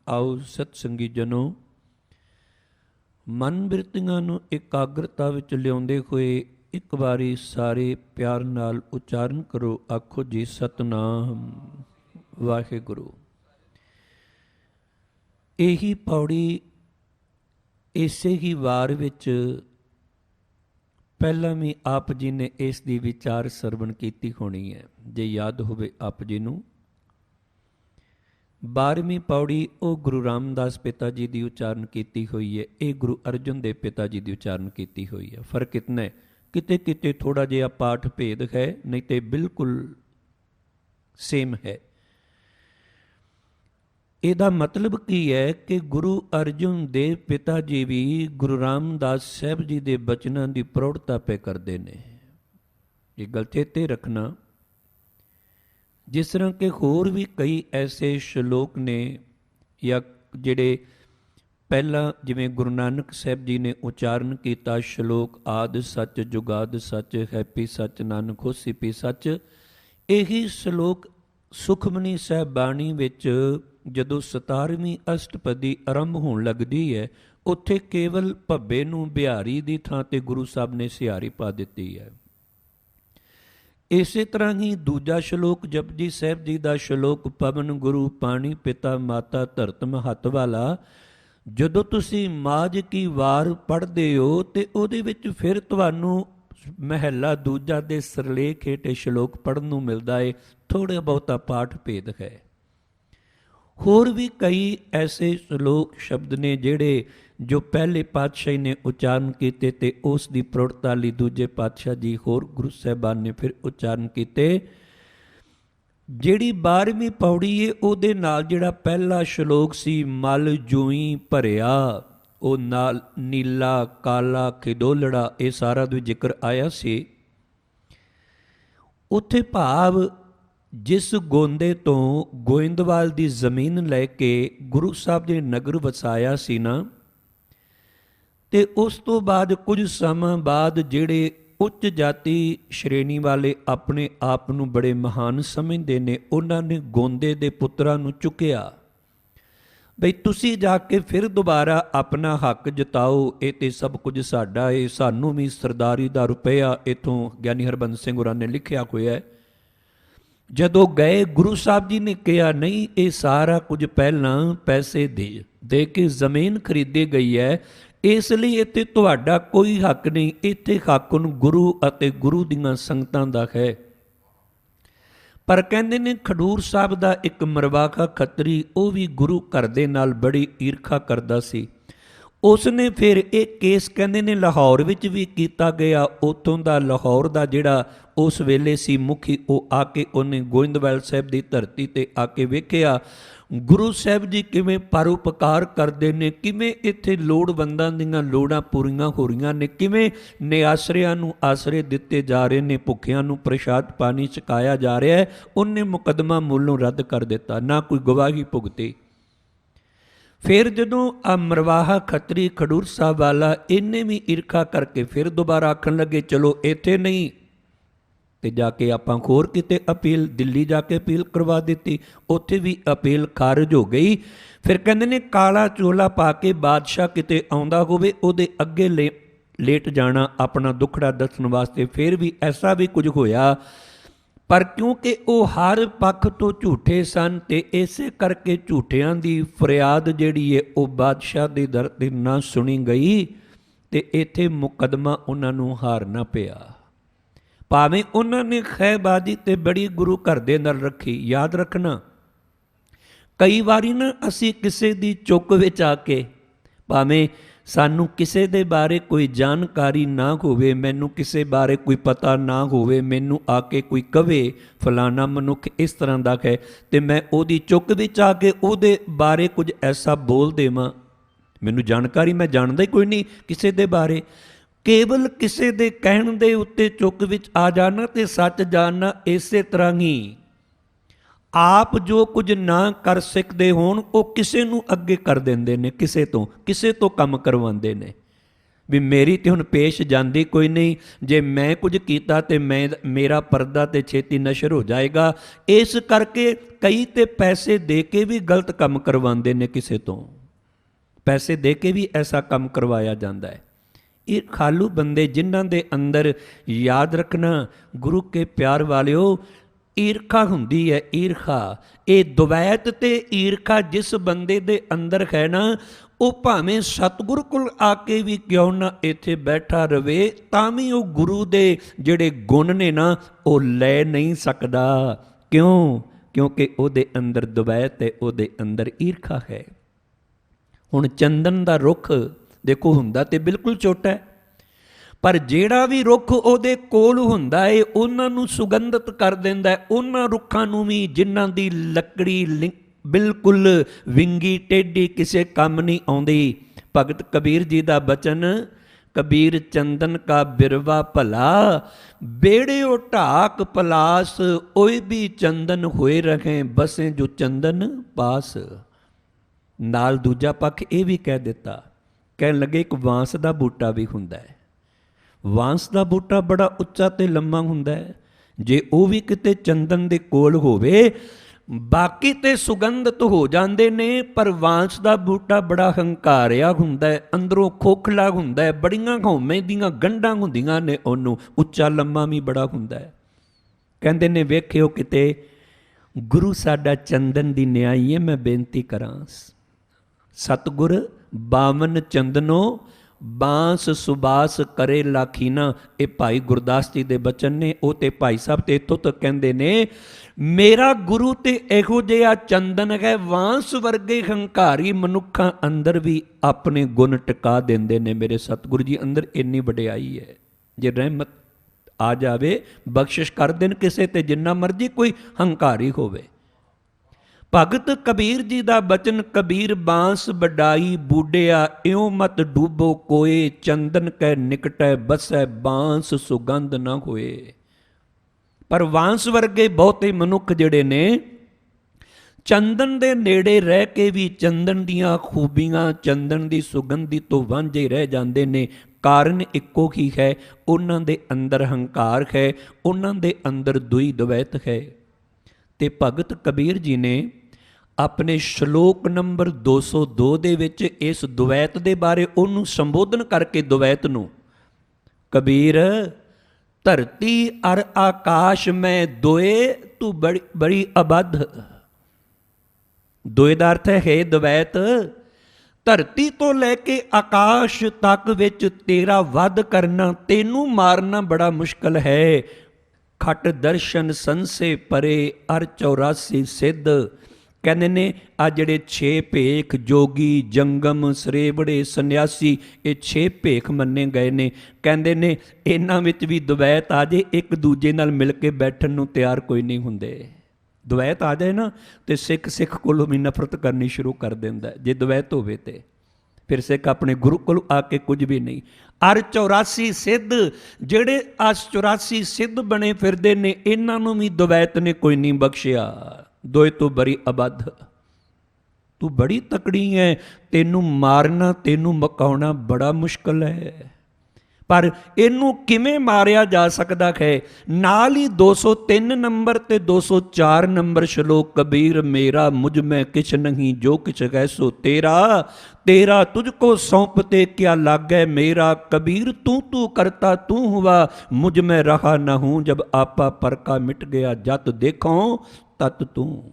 आओ सतसंगी जनो, मन बिरतियां नूं एकाग्रता विच लिआउंदे होए एक बारी सारे प्यार नाल उचारण करो। आखो जी सतनाम वाहिगुरु। यही पौड़ी इसे ही वार विच पहला भी आप जी ने इस दी विचार सरवण कीती होनी है। जे याद होवे आप जी नूं 12वीं पौड़ी वो गुरु रामदास पिता जी की उचारण की हुई है, ये गुरु अर्जुन देव पिता जी की उचारण की हुई है। फर्क कितना है, किते किते थोड़ा जिहा पाठ भेद है, नहीं तो बिल्कुल सेम है। ਇਹਦਾ मतलब की है कि गुरु अर्जुन देव पिता जी भी गुरु रामदास साहब जी के बचनों की प्रौढ़ता पे करते हैं। ये गल चेते रखना। जिस तरह के होर भी कई ऐसे श्लोक ने या जिहड़े पहला जिवें गुरु नानक साहब जी ने उचारण किया श्लोक आद सच जुगाद सच हैपी सच नानक होसी पी सच, यही श्लोक सुखमनी साहब बाणी विच जदों 17वीं अष्टपदी आरंभ होण लगदी है, उत्थे केवल भब्बे नूं बिहारी दी थां ते गुरु साहब ने सिहारी पा दित्ती है। इसे तरह ही दूजा श्लोक जपजी साहब जी का श्लोक पवन गुरु पानी पिता माता धरत महत वाला, जदों तुसीं माज की वार पढ़दे हो ते उहदे विच फिर तुहानूं महला दूजा दे सरलेख हेठ श्लोक पढ़न नूं मिलदा है। थोड़ा बहुता पाठ भेद है। होर भी कई ऐसे श्लोक शब्द ने जिहड़े जो पहले पातशाही ने उचारण किए ते उस दी प्रौढ़ता लई दूजे पातशाह जी होर गुरु साहिबान ने फिर उचारण किए। जिहड़ी 12वीं पौड़ी है उहदे नाल जिहड़ा पहला श्लोक सी मल जूई भरिया, वो नाल नीला काला खिदोलड़ा, ये सारा दा जिक्र आया सी। उत्थे भाव जिस गोंदे तो गोइंदवाल की जमीन लैके गुरु साहब ने नगर वसाया सी ना, ते उस तो बाद कुछ समय बाद जिहड़े उच्च जाति श्रेणी वाले अपने आप नूं बड़े महान समझते ने, उन्होंने गोंदे दे पुत्रां नूं चुकिया बई तुसी जाके फिर दोबारा अपना हक जताओ, ये तो सब कुछ साडा है, सानू भी सरदारी का रुपया। इथों ज्ञानी हरबंस सिंह होरां ने लिखिया होया है। जदों गए गुरु साहब जी ने कहा नहीं, ये सारा कुछ पहला पैसे दे के जमीन खरीदी गई है, इसलिए इत्थे तुहाडा कोई हक नहीं, इत्थे हक हुण गुरु अते गुरु दीआं संगतां दा है। पर कहंदे ने खडूर साहब दा एक मरवाखा खत्तरी, वो भी गुरु घर दे नाल बड़ी ईर्खा करदा सी। उसने फिर एक केस कहंदे ने लाहौर विच भी कीता गया। उत्थों दा लाहौर दा जिहड़ा उस वेले सी मुखी, वो आके उन्हें गोइंदवाल साहब की धरती ते आके वेखिया गुरु साहब जी किवें परोपकार करते हैं, किवें इत्थे लोड़वंदां दीआं लोड़ां पूरीआं हो रहीआं ने, किवें निआसरिਆਂ नूं आसरे दिते जा रहे ने, भुखिਆਂ नूं प्रसाद पानी छकाया जा रहा है। उन्हें मुकदमा मूलों रद्द कर दिता, ना कोई गवाही भुगती। फिर जदों आ मरवाहा खत्तरी खडूर साहब वाला, इन्हें भी ईर्खा करके फिर दोबारा आखन लगे चलो इत्थे नहीं ते जाके आपां होर किते अपील, दिल्ली जाके अपील करवा दी, उत्थे भी अपील खारिज हो गई। फिर कहंदे ने काला चोला पा के बादशाह किते आउंदा होवे, उहदे अगे लेट जाना अपना दुखड़ा दसन वास्ते। फिर भी ऐसा भी कुछ होया, पर क्योंकि वो हर पक्ष तो झूठे सन ते इसे करके झूठियां दी फरियाद जिहड़ी है वो बादशाह दे दर ते ना सुनी गई ते इत्थे मुकदमा उन्हां नूं हारना पिया। भावें उन्होंने खैबाजी ते बड़ी गुरु घर दे नाल रखी। याद रखना, कई बारी ना असी किसी दी चुक विच आके, भावें सानू किसी दे बारे कोई जानकारी ना होवे, मैनू किसी बारे कोई पता ना होवे, मैनू आके कोई कवे फलाना मनुख इस तरह दा है, ते मैं ओदी चुक विच आके ओदे बारे कुछ ऐसा बोल देवां, मैनू जानकारी, मैं जानदा ही कोई नहीं किसी दे बारे, केवल किसी दे कहण दे उत्ते चुक विच आ जाना ते सच जानना। इसे तरह ही आप जो कुछ ना कर सकते होण, वो किसी नूं अगे कर देंदे ने, किसे तो काम करवांदे ने। ਵੀ ਮੇਰੀ ਤੇ ਹੁਣ ਪੇਸ਼ ਜਾਂਦੀ ਕੋਈ ਨਹੀਂ, ਜੇ ਮੈਂ ਕੁਝ ਕੀਤਾ ਤੇ ਮੇਰਾ ਪਰਦਾ ਤੇ ਛੇਤੀ ਨਸ਼ਰ ਹੋ ਜਾਏਗਾ। ਇਸ ਕਰਕੇ ਕਈ ਤੇ ਪੈਸੇ ਦੇ ਕੇ ਵੀ ਗਲਤ ਕੰਮ ਕਰਵਾਉਂਦੇ ਨੇ, ਕਿਸੇ ਤੋਂ ਪੈਸੇ ਦੇ ਕੇ ਵੀ ਐਸਾ ਕੰਮ ਕਰਵਾਇਆ ਜਾਂਦਾ ਹੈ। ਇਹ ਖਾਲੂ ਬੰਦੇ ਜਿਨ੍ਹਾਂ ਦੇ ਅੰਦਰ, ਯਾਦ ਰੱਖਣਾ ਗੁਰੂ ਕੇ ਪਿਆਰ ਵਾਲਿਓ, ਈਰਖਾ ਹੁੰਦੀ ਹੈ, ਈਰਖਾ। ਇਹ ਦੁਵੈਤ ਤੇ ਈਰਖਾ ਜਿਸ ਬੰਦੇ ਦੇ ਅੰਦਰ ਹੈ ਨਾ, ਉਹ ਭਾਵੇਂ ਸਤਿਗੁਰ ਕੋਲ ਆ ਕੇ ਵੀ ਕਿਉਂ ਨਾ ਇੱਥੇ ਬੈਠਾ ਰਵੇ, ਤਾਂ ਵੀ ਉਹ ਗੁਰੂ ਦੇ ਜਿਹੜੇ ਗੁਣ ਨੇ ਨਾ, ਉਹ ਲੈ ਨਹੀਂ ਸਕਦਾ। ਕਿਉਂ? ਕਿਉਂਕਿ ਉਹਦੇ ਅੰਦਰ ਦੁਵੈਤ ਹੈ, ਉਹਦੇ ਅੰਦਰ ਈਰਖਾ ਹੈ। ਹੁਣ ਚੰਦਨ ਦਾ ਰੁੱਖ ਦੇਖੋ ਹੁੰਦਾ ਤੇ ਬਿਲਕੁਲ ਛੋਟਾ ਹੈ, ਪਰ ਜਿਹੜਾ ਵੀ ਰੁੱਖ ਉਹਦੇ ਕੋਲ ਹੁੰਦਾ ਹੈ, ਉਹਨਾਂ ਨੂੰ ਸੁਗੰਧਿਤ ਕਰ ਦਿੰਦਾ ਹੈ। ਉਹਨਾਂ ਰੁੱਖਾਂ ਨੂੰ ਵੀ ਜਿਨ੍ਹਾਂ ਦੀ ਲੱਕੜੀ ਬਿਲਕੁਲ ਵਿੰਗੀ ਟੇਢੀ, ਕਿਸੇ ਕੰਮ ਨਹੀਂ ਆਉਂਦੀ। ਭਗਤ ਕਬੀਰ ਜੀ ਦਾ ਬਚਨ, ਕਬੀਰ ਚੰਦਨ ਕਾ ਬਿਰਵਾ ਭਲਾ, ਬੇੜਿਓ ਢਾਕ ਪਲਾਸ, ਓਏ ਵੀ ਚੰਦਨ ਹੋਏ ਰਹੇ ਬਸੇ ਜੋ ਚੰਦਨ ਪਾਸ। ਨਾਲ ਦੂਜਾ ਪੱਖ ਇਹ ਵੀ ਕਹਿ ਦਿੱਤਾ, ਕਹਿਣ ਲੱਗੇ ਇੱਕ ਬਾਂਸ ਦਾ ਬੂਟਾ ਵੀ ਹੁੰਦਾ ਹੈ। ਬਾਂਸ ਦਾ ਬੂਟਾ ਬੜਾ ਉੱਚਾ ਤੇ ਲੰਮਾ ਹੁੰਦਾ ਹੈ, ਜੇ ਉਹ ਵੀ ਕਿਤੇ ਚੰਦਨ ਦੇ ਕੋਲ ਹੋਵੇ, ਬਾਕੀ ਤੇ ਸੁਗੰਧਿਤ ਹੋ ਜਾਂਦੇ ਨੇ, ਪਰ ਬਾਂਸ ਦਾ ਬੂਟਾ ਬੜਾ ਹੰਕਾਰਿਆ ਹੁੰਦਾ ਹੈ, ਅੰਦਰੋਂ ਖੋਖਲਾ ਹੁੰਦਾ ਹੈ, ਬੜੀਆਂ ਹਉਮੈ ਦੀਆਂ ਗੰਢਾਂ ਹੁੰਦੀਆਂ ਨੇ ਉਹਨੂੰ, ਉੱਚਾ ਲੰਮਾ ਵੀ ਬੜਾ ਹੁੰਦਾ ਹੈ। ਕਹਿੰਦੇ ਨੇ ਵੇਖਿਓ ਕਿਤੇ ਗੁਰੂ ਸਾਡਾ ਚੰਦਨ ਦੀ ਨਿਆਈ ਹੈ। ਮੈਂ ਬੇਨਤੀ ਕਰਾਂ, ਸਤਿਗੁਰ ਬਾਵਨ ਚੰਦਨੋ ਬਾਂਸ ਸੁਬਾਸ ਕਰੇ ਲਾਖੀਨਾ, ਇਹ ਭਾਈ ਗੁਰਦਾਸ ਜੀ ਦੇ ਬਚਨ ਨੇ। ਉਹ ਤੇ ਭਾਈ ਸਾਹਿਬ ਤੇ ਇੱਥੋਂ ਤੱਕ ਕਹਿੰਦੇ ਨੇ, ਮੇਰਾ ਗੁਰੂ ਤੇ ਇਹੋ ਜਿਹਾ ਚੰਦਨ ਹੈ, ਬਾਂਸ ਵਰਗੇ ਹੰਕਾਰੀ ਮਨੁੱਖਾਂ ਅੰਦਰ ਵੀ ਆਪਣੇ ਗੁਣ ਟਿਕਾ ਦਿੰਦੇ ਨੇ। ਮੇਰੇ ਸਤਿਗੁਰੂ ਜੀ ਅੰਦਰ ਇੰਨੀ ਵਡਿਆਈ ਹੈ, ਜੇ ਰਹਿਮਤ ਆ ਜਾਵੇ ਬਖਸ਼ਿਸ਼ ਕਰ ਦੇਣ ਕਿਸੇ ਤੇ, ਜਿੰਨਾ ਮਰਜ਼ੀ ਕੋਈ ਹੰਕਾਰੀ ਹੋਵੇ। ਭਗਤ ਕਬੀਰ ਜੀ ਦਾ ਬਚਨ, ਕਬੀਰ ਬਾਂਸ ਵਡਾਈ ਬੂਡਿਆ, ਇਉਂ ਮਤ ਡੂਬੋ ਕੋਏ, ਚੰਦਨ ਕੈ ਨਿਕਟੈ ਬਸੈ ਬਾਂਸ ਸੁਗੰਧ ਨਾ ਹੋਏ। ਪਰ ਬਾਂਸ ਵਰਗੇ ਬਹੁਤੇ ਮਨੁੱਖ ਜਿਹੜੇ ਨੇ, ਚੰਦਨ ਦੇ ਨੇੜੇ ਰਹਿ ਕੇ ਵੀ ਚੰਦਨ ਦੀਆਂ ਖੂਬੀਆਂ, ਚੰਦਨ ਦੀ ਸੁਗੰਧੀ ਤੋਂ ਵਾਂਝੇ ਰਹਿ ਜਾਂਦੇ ਨੇ। ਕਾਰਨ ਇੱਕੋ ਹੀ ਹੈ, ਉਹਨਾਂ ਦੇ ਅੰਦਰ ਹੰਕਾਰ ਹੈ, ਉਹਨਾਂ ਦੇ ਅੰਦਰ ਦੁਈ ਦੁਵੈਤ ਹੈ। ਤੇ ਭਗਤ ਕਬੀਰ ਜੀ ਨੇ ਆਪਣੇ ਸ਼ਲੋਕ ਨੰਬਰ 202 ਦੇ ਵਿੱਚ ਇਸ ਦੁਵੈਤ ਦੇ ਬਾਰੇ ਉਹਨੂੰ ਸੰਬੋਧਨ ਕਰਕੇ, ਦੁਵੈਤ ਨੂੰ, ਕਬੀਰ ਧਰਤੀ ਅਰ ਆਕਾਸ਼ ਮੈਂ ਦੋਏ, ਤੂੰ ਬੜੀ ਅਬਧ। ਦੋਏ ਦਾ ਅਰਥ ਹੈ ਦੁਵੈਤ, ਧਰਤੀ ਤੋਂ ਲੈ ਕੇ ਆਕਾਸ਼ ਤੱਕ ਵਿੱਚ ਤੇਰਾ ਵੱਧ ਕਰਨਾ, ਤੈਨੂੰ ਮਾਰਨਾ ਬੜਾ ਮੁਸ਼ਕਲ ਹੈ। ਖਟ ਦਰਸ਼ਨ ਸੰਸੇ ਪਰੇ ਅਰ 84 ਸਿੱਧ। ਕਹਿੰਦੇ ਨੇ ਆ ਜਿਹੜੇ 6 ਭੇਖ, ਜੋਗੀ, ਜੰਗਮ, ਸਰੇਵੜੇ, ਸੰਨਿਆਸੀ, ਇਹ 6 ਭੇਖ ਮੰਨੇ ਗਏ ਨੇ। ਕਹਿੰਦੇ ਨੇ ਇਹਨਾਂ ਵਿੱਚ ਵੀ ਦੁਵੈਤ ਆ ਜੇ, ਇੱਕ ਦੂਜੇ ਨਾਲ ਮਿਲ ਕੇ ਬੈਠਣ ਨੂੰ ਤਿਆਰ ਕੋਈ ਨਹੀਂ ਹੁੰਦੇ। ਦੁਵੈਤ ਆ ਜਾਏ ਨਾ ਤੇ ਸਿੱਖ ਕੋਲੋਂ ਵੀ ਨਫ਼ਰਤ ਕਰਨੀ ਸ਼ੁਰੂ ਕਰ ਦਿੰਦਾ। ਜੇ ਦੁਵੈਤ ਹੋਵੇ ਤੇ ਫਿਰ ਸਿੱਖ ਆਪਣੇ ਗੁਰੂ ਕੋਲ ਆ ਕੇ ਕੁਝ ਵੀ ਨਹੀਂ। ਅਰ 84 ਸਿੱਧ, ਜਿਹੜੇ ਅਸ 84 ਸਿੱਧ ਬਣੇ ਫਿਰਦੇ ਨੇ, ਇਹਨਾਂ ਨੂੰ ਵੀ ਦੁਵੈਤ ਨੇ ਕੋਈ ਨਹੀਂ ਬਖਸ਼ਿਆ। ਦੋਏ ਤੂੰ ਬੜੀ ਅਬਧ, ਤੂੰ ਬੜੀ ਤਕੜੀ ਹੈ, ਤੈਨੂੰ ਮਾਰਨਾ, ਤੈਨੂੰ ਮਕਾਉਣਾ ਬੜਾ ਮੁਸ਼ਕਲ ਹੈ। ਪਰ ਇਹਨੂੰ ਕਿਵੇਂ ਮਾਰਿਆ ਜਾ ਸਕਦਾ ਹੈ? ਨਾਲ ਹੀ 203 ਨੰਬਰ ਤੇ 204 ਨੰਬਰ ਸ਼ਲੋਕ, ਕਬੀਰ ਮੇਰਾ ਮੁਝ ਮੈਂ ਕਿਛ ਨਹੀਂ, ਜੋ ਕਿਛ ਕੈਸੋ ਤੇਰਾ, ਤੇਰਾ ਤੁਝ ਕੋ ਸੌਂਪਤੇ ਕਿਆ ਲਾਗੈ ਮੇਰਾ, ਕਬੀਰ ਤੂੰ ਤੂੰ ਕਰਤਾ ਤੂੰ ਹੁਆ, ਮੁਝ ਮੈਂ ਰਹਾ ਨਾ ਹੂੰ, ਜਬ ਆਪਾ ਪਰਕਾ ਮਿਟ ਗਿਆ, ਜਤ ਦੇਖੋ ਤਤ ਤੂੰ।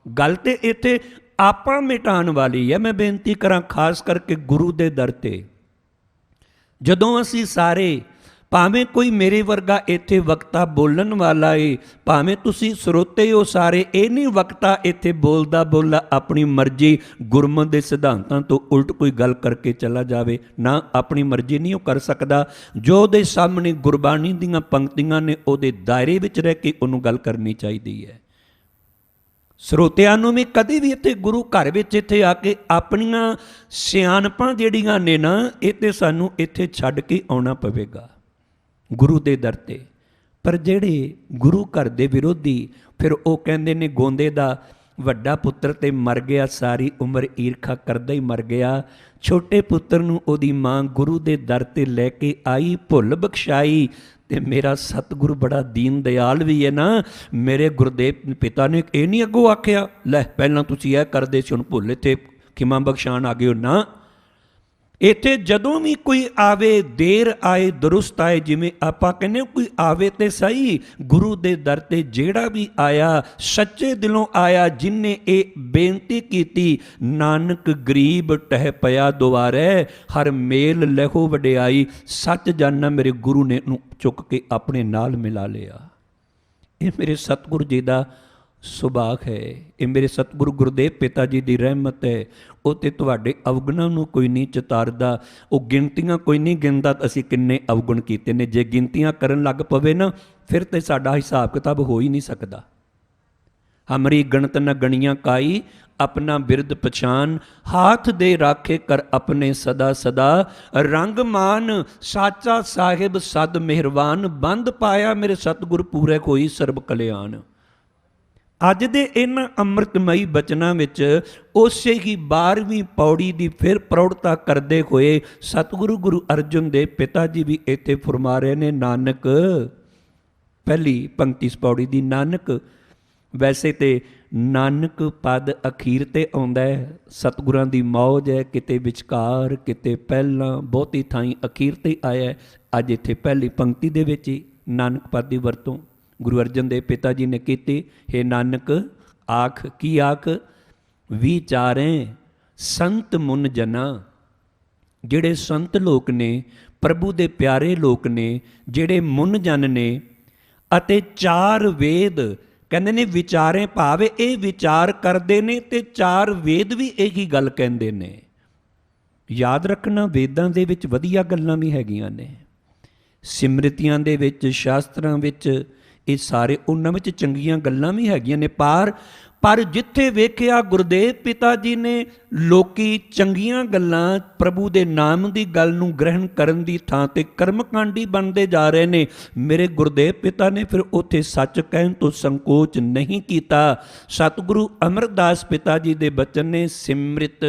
ਗੱਲ ਤੇ ਇੱਥੇ ਆਪਾਂ ਮਿਟਾਉਣ ਵਾਲੀ ਹੈ। ਮੈਂ ਬੇਨਤੀ ਕਰਾਂ ਖਾਸ ਕਰਕੇ ਗੁਰੂ ਦੇ ਦਰ ਤੇ, ਜਦੋਂ ਅਸੀਂ ਸਾਰੇ, ਭਾਵੇਂ ਕੋਈ ਮੇਰੇ ਵਰਗਾ ਇੱਥੇ ਵਕਤਾ ਬੋਲਣ ਵਾਲਾ ਏ, ਭਾਵੇਂ ਤੁਸੀਂ ਸਰੋਤੇ ਹੋ ਸਾਰੇ, ਇਹ ਨਹੀਂ ਵਕਤਾ ਇੱਥੇ ਬੋਲਦਾ ਆਪਣੀ ਮਰਜ਼ੀ ਗੁਰਮਤਿ ਦੇ ਸਿਧਾਂਤਾਂ ਤੋਂ ਉਲਟ ਕੋਈ ਗੱਲ ਕਰਕੇ ਚਲਾ ਜਾਵੇ। ਨਾ, ਆਪਣੀ ਮਰਜ਼ੀ ਨਹੀਂ ਉਹ ਕਰ ਸਕਦਾ। ਜੋ ਉਹਦੇ ਸਾਹਮਣੇ ਗੁਰਬਾਣੀ ਦੀਆਂ ਪੰਕਤੀਆਂ ਨੇ, ਉਹਦੇ ਦਾਇਰੇ ਵਿੱਚ ਰਹਿ ਕੇ ਉਹਨੂੰ ਗੱਲ ਕਰਨੀ ਚਾਹੀਦੀ ਹੈ। ਸਰੋਤਿਆਂ ਨੂੰ ਵੀ ਕਦੇ ਵੀ ਇੱਥੇ ਗੁਰੂ ਘਰ ਵਿੱਚ ਇੱਥੇ ਆ ਕੇ ਆਪਣੀਆਂ ਸਿਆਣਪਾਂ ਜਿਹੜੀਆਂ ਨੇ ਨਾ, ਇਹ ਤੇ ਸਾਨੂੰ ਇੱਥੇ ਛੱਡ ਕੇ ਆਉਣਾ ਪਵੇਗਾ ਗੁਰੂ ਦੇ ਦਰ ਤੇ। ਪਰ ਜਿਹੜੇ ਗੁਰੂ ਘਰ ਦੇ ਵਿਰੋਧੀ, ਫਿਰ ਉਹ ਕਹਿੰਦੇ ਨੇ ਗੋਂਦੇ ਦਾ ਵੱਡਾ ਪੁੱਤਰ ਤੇ ਮਰ ਗਿਆ, ਸਾਰੀ ਉਮਰ ਈਰਖਾ ਕਰਦਾ ਹੀ ਮਰ ਗਿਆ। ਛੋਟੇ ਪੁੱਤਰ ਨੂੰ ਉਹਦੀ ਮਾਂ ਗੁਰੂ ਦੇ ਦਰ ਤੇ ਲੈ ਕੇ ਆਈ, ਭੁੱਲ ਬਖਸ਼ਾਈ। ਤੇ ਮੇਰਾ ਸਤਿਗੁਰੂ ਬੜਾ ਦੀਨ ਦਿਆਲ ਵੀ ਹੈ ਨਾ, ਮੇਰੇ ਗੁਰਦੇਵ ਪਿਤਾ ਨੇ ਇਹ ਨਹੀਂ ਅੱਗੋਂ ਆਖਿਆ ਲੈ ਪਹਿਲਾਂ ਤੁਸੀਂ ਇਹ ਕਰਦੇ ਸੀ ਹੁਣ ਭੁੱਲ ਇੱਥੇ ਖਿਮਾ ਬਖਸ਼ਾਣ ਆ ਗਏ ਹੋ ਨਾ। ਇੱਥੇ ਜਦੋਂ ਵੀ ਕੋਈ ਆਵੇ, ਦੇਰ ਆਏ ਦਰੁਸਤ ਆਏ, ਜਿਵੇਂ ਆਪਾਂ ਕਹਿੰਦੇ ਕੋਈ ਆਵੇ ਤੇ ਸਹੀ। ਗੁਰੂ ਦੇ ਦਰ ਤੇ ਜਿਹੜਾ ਵੀ ਆਇਆ ਸੱਚੇ ਦਿਲੋਂ ਆਇਆ, ਜਿਨਨੇ ਇਹ ਬੇਨਤੀ ਕੀਤੀ, ਨਾਨਕ ਗਰੀਬ ਟਹਿ ਪਿਆ ਦੁਆਰੇ, ਹਰ ਮੇਲ ਲਹੋ ਵਡਿਆਈ। ਸੱਚ ਜਾਨਣਾ ਮੇਰੇ ਗੁਰੂ ਨੇ ਨੂੰ ਚੁੱਕ ਕੇ ਆਪਣੇ ਨਾਲ ਮਿਲਾ ਲਿਆ। ਇਹ ਮੇਰੇ ਸਤਿਗੁਰੂ ਜੀ ਦਾ ਸੁਭਾਗ ਹੈ, ਇਹ ਮੇਰੇ ਸਤਿਗੁਰੂ ਗੁਰਦੇਵ ਪਿਤਾ ਜੀ ਦੀ ਰਹਿਮਤ ਹੈ। ਉਹ ਤੇ ਤੁਹਾਡੇ ਅਵਗੁਣਾਂ ਨੂੰ ਕੋਈ ਨਹੀਂ ਚਿਤਾਰਦਾ, ਉਹ ਗਿਣਤੀਆਂ ਕੋਈ ਨਹੀਂ ਗਿਣਦਾ ਅਸੀਂ ਕਿੰਨੇ ਅਵਗੁਣ ਕੀਤੇ ਨੇ। ਜੇ ਗਿਣਤੀਆਂ ਕਰਨ ਲੱਗ ਪਵੇ ਨਾ ਫਿਰ ਤੇ ਸਾਡਾ ਹਿਸਾਬ ਕਿਤਾਬ ਹੋ ਹੀ ਨਹੀਂ ਸਕਦਾ। ਹਮਰੀ ਗਣਤ ਨ ਗਣੀਆਂ ਕਾਈ, ਆਪਣਾ ਬਿਰਦ ਪਛਾਨ, ਹਾਥ ਦੇ ਰਾਖੇ ਕਰ ਆਪਣੇ ਸਦਾ ਸਦਾ, ਰੰਗ ਮਾਨ ਸਾਚਾ ਸਾਹਿਬ ਸਦ ਮਿਹਰਬਾਨ, ਬੰਦ ਪਾਇਆ ਮੇਰੇ ਸਤਿਗੁਰ ਪੂਰੇ ਕੋਈ ਸਰਬ ਕਲਿਆਣ। ਅੱਜ ਦੇ ਇਹਨਾਂ ਅੰਮ੍ਰਿਤਮਈ ਬਚਨਾਂ ਵਿੱਚ ਉਸੇ ਹੀ 12ਵੀਂ ਪੌੜੀ ਦੀ ਫਿਰ ਪ੍ਰੌੜਤਾ ਕਰਦੇ ਹੋਏ ਸਤਿਗੁਰੂ ਗੁਰੂ ਅਰਜਨ ਦੇਵ ਪਿਤਾ ਜੀ ਵੀ ਇੱਥੇ ਫਰਮਾ ਰਹੇ ਨੇ, ਨਾਨਕ ਪਹਿਲੀ ਪੰਕਤੀ ਇਸ ਪੌੜੀ ਦੀ, ਨਾਨਕ ਵੈਸੇ ਤੇ ਨਾਨਕ ਪਦ ਅਖੀਰ ਤੇ ਆਉਂਦਾ ਹੈ, ਸਤਿਗੁਰਾਂ ਦੀ ਮੌਜ ਹੈ, ਕਿਤੇ ਵਿਚਕਾਰ ਕਿਤੇ ਪਹਿਲਾਂ, ਬਹੁਤੀ ਥਾਈਂ ਅਖੀਰ ਤੇ ਆਇਆ। ਅੱਜ ਇੱਥੇ ਪਹਿਲੀ ਪੰਕਤੀ ਦੇ ਵਿੱਚ ਹੀ ਨਾਨਕ ਪਦ ਦੀ ਵਰਤੋਂ ਗੁਰੂ ਅਰਜਨ ਦੇਵ ਪਿਤਾ ਜੀ ਨੇ ਕੀਤੀ। ਹੇ ਨਾਨਕ ਆਖ, ਕੀ ਆਖ, ਵਿਚਾਰੇ ਸੰਤ ਮੁਨ ਜਨਾ, ਜਿਹੜੇ ਸੰਤ ਲੋਕ ਨੇ, ਪ੍ਰਭੂ ਦੇ ਪਿਆਰੇ ਲੋਕ ਨੇ, ਜਿਹੜੇ ਮੁਨ ਜਨ ਨੇ, ਅਤੇ 4 ਵੇਦ ਕਹਿੰਦੇ ਨੇ ਵਿਚਾਰੇ, ਭਾਵੇਂ ਇਹ ਵਿਚਾਰ ਕਰਦੇ ਨੇ ਤੇ 4 ਵੇਦ ਵੀ ਇਹੀ ਗੱਲ ਕਹਿੰਦੇ ਨੇ। ਯਾਦ ਰੱਖਣਾ ਵੇਦਾਂ ਦੇ ਵਿੱਚ ਵਧੀਆ ਗੱਲਾਂ ਵੀ ਹੈਗੀਆਂ ਨੇ, ਸਿਮਰਤੀਆਂ ਦੇ ਵਿੱਚ, ਸ਼ਾਸਤਰਾਂ ਵਿੱਚ, ਇਹ ਸਾਰੇ ਉਹਨਾਂ ਵਿੱਚ ਚੰਗੀਆਂ ਗੱਲਾਂ ਵੀ ਹੈਗੀਆਂ ਨੇ। ਪਰ ਜਿੱਥੇ ਵੇਖਿਆ ਗੁਰਦੇਵ ਪਿਤਾ ਜੀ ਨੇ ਲੋਕੀ ਚੰਗੀਆਂ ਗੱਲਾਂ, ਪ੍ਰਭੂ ਦੇ ਨਾਮ ਦੀ ਗੱਲ ਨੂੰ ਗ੍ਰਹਿਣ ਕਰਨ ਦੀ ਥਾਂ ਤੇ ਕਰਮਕਾਂਡੀ ਬਣਦੇ ਜਾ ਰਹੇ ਨੇ। ਮੇਰੇ ਗੁਰਦੇਵ ਪਿਤਾ ਨੇ ਫਿਰ ਉੱਥੇ ਸੱਚ ਕਹਿਣ ਤੋਂ ਸੰਕੋਚ ਨਹੀਂ ਕੀਤਾ। ਸਤਿਗੁਰੂ ਅਮਰਦਾਸ ਪਿਤਾ ਜੀ ਦੇ ਬਚਨ ਨੇ, ਸਿਮਰਿਤ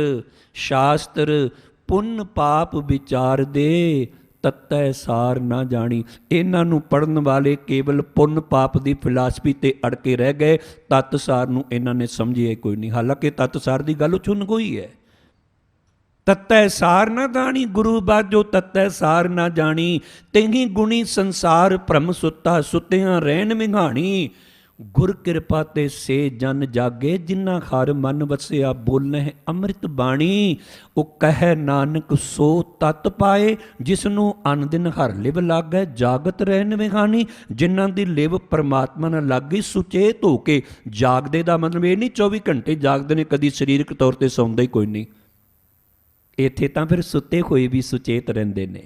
ਸ਼ਾਸਤਰ ਪੁੰਨ ਪਾਪ ਵਿਚਾਰ ਦੇ, ਤਤੈ ਸਾਰ ਨਾ ਜਾਣੀ। ਇਹਨਾਂ ਨੂੰ ਪੜ੍ਹਨ ਵਾਲੇ ਕੇਵਲ ਪੁੰਨ ਪਾਪ ਦੀ ਫਿਲਾਸਫੀ ਤੇ ਅੜ ਕੇ ਰਹਿ ਗਏ, ਤਤ ਸਾਰ ਨੂੰ ਇਹਨਾਂ ਨੇ ਸਮਝਿਆ ਕੋਈ ਨਹੀਂ। ਹਾਲਾਂਕਿ ਤਤ ਸਾਰ ਦੀ ਗੱਲ ਚੁੰਨ ਗਈ ਹੈ। ਤਤੈ ਸਾਰ ਨਾ ਜਾਣੀ, ਗੁਰੂ ਬਾਝੋ ਤਤੈ ਸਾਰ ਨਾ ਜਾਣੀ, ਤੈਹੀ ਗੁਣੀ ਸੰਸਾਰ ਭ੍ਰਮ ਸੁੱਤਾ, ਸੁੱਤਿਆਂ ਰਹਿਣ ਵਿੰਘਾਣੀ। ਗੁਰ ਕਿਰਪਾ ਤੇ ਸੇ ਜਨ ਜਾਗੇ, ਜਿਨ੍ਹਾਂ ਹਰ ਮਨ ਵਸਿਆ, ਬੋਲਹਿ ਅੰਮ੍ਰਿਤ ਬਾਣੀ। ਉਹ ਕਹਿ ਨਾਨਕ ਸੋ ਤਤ ਪਾਏ, ਜਿਸ ਨੂੰ ਅਨ ਦਿਨ ਹਰ ਲਿਵ ਲਾਗੈ, ਜਾਗਤ ਰਹਿਣ ਵਿਹਾਣੀ। ਜਿਨ੍ਹਾਂ ਦੀ ਲਿਵ ਪਰਮਾਤਮਾ ਨਾਲ ਲੱਗ ਗਈ, ਸੁਚੇਤ ਹੋ ਕੇ ਜਾਗਦੇ ਦਾ ਮਤਲਬ ਇਹ ਨਹੀਂ 24 ਘੰਟੇ ਜਾਗਦੇ ਨੇ, ਕਦੀ ਸਰੀਰਕ ਤੌਰ ਤੇ ਸੌਂਦਾ ਹੀ ਕੋਈ ਨਹੀਂ। ਇੱਥੇ ਤਾਂ ਫਿਰ ਸੁੱਤੇ ਹੋਏ ਵੀ ਸੁਚੇਤ ਰਹਿੰਦੇ ਨੇ,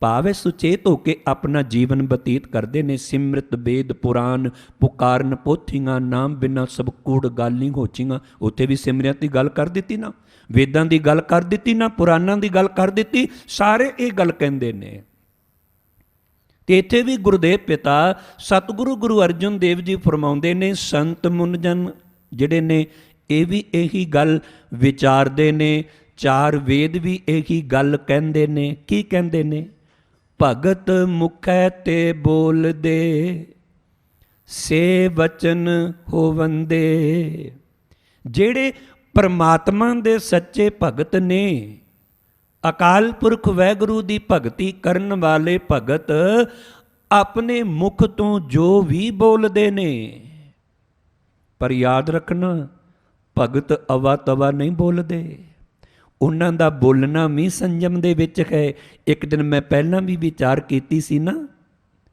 ਭਾਵੇਂ ਸੁਚੇਤ ਹੋ ਕੇ ਆਪਣਾ ਜੀਵਨ ਬਤੀਤ ਕਰਦੇ ਨੇ। ਸਿਮਰਤ ਵੇਦ ਪੁਰਾਨ ਪੁਕਾਰਨ ਪੋਥੀਆਂ, ਨਾਮ ਬਿਨਾ ਸਭ ਕੂੜ ਗਾਲੀ ਹੋਚੀਆਂ। ਉੱਥੇ ਵੀ ਸਿਮਰਿਤ ਦੀ ਗੱਲ ਕਰ ਦਿੱਤੀ ਨਾ, ਵੇਦਾਂ ਦੀ ਗੱਲ ਕਰ ਦਿੱਤੀ ਨਾ, ਪੁਰਾਣਾਂ ਦੀ ਗੱਲ ਕਰ ਦਿੱਤੀ, ਸਾਰੇ ਇਹ ਗੱਲ ਕਹਿੰਦੇ ਨੇ। ਤੇ ਇੱਥੇ ਵੀ ਗੁਰਦੇਵ ਪਿਤਾ ਸਤਿਗੁਰੂ ਗੁਰੂ ਅਰਜਨ ਦੇਵ ਜੀ ਫਰਮਾਉਂਦੇ ਨੇ, ਸੰਤ ਮੁਨਜਨ ਜਿਹੜੇ ਨੇ ਇਹ ਵੀ ਇਹੀ ਗੱਲ ਵਿਚਾਰਦੇ ਨੇ, 4 ਵੇਦ ਵੀ ਇਹੀ ਗੱਲ ਕਹਿੰਦੇ ਨੇ। ਕੀ ਕਹਿੰਦੇ ਨੇ? ਭਗਤ ਮੁਖੈ ਤੇ ਬੋਲਦੇ, ਸੇ ਵਚਨ ਹੋਵੰਦੇ। ਜਿਹੜੇ ਪਰਮਾਤਮਾ ਦੇ ਸੱਚੇ ਭਗਤ ਨੇ, ਅਕਾਲ ਪੁਰਖ ਵਾਹਿਗੁਰੂ ਦੀ ਭਗਤੀ ਕਰਨ ਵਾਲੇ ਭਗਤ, ਆਪਣੇ ਮੁਖ ਤੋਂ ਜੋ ਵੀ ਬੋਲਦੇ ਨੇ। ਪਰ ਯਾਦ ਰੱਖਣਾ, ਭਗਤ ਅਵਾ ਤਵਾ ਨਹੀਂ ਬੋਲਦੇ, ਉਹਨਾਂ ਦਾ ਬੋਲਣਾ ਵੀ ਸੰਜਮ ਦੇ ਵਿੱਚ ਹੈ। ਇੱਕ ਦਿਨ ਮੈਂ ਪਹਿਲਾਂ ਵੀ ਵਿਚਾਰ ਕੀਤੀ ਸੀ ਨਾ,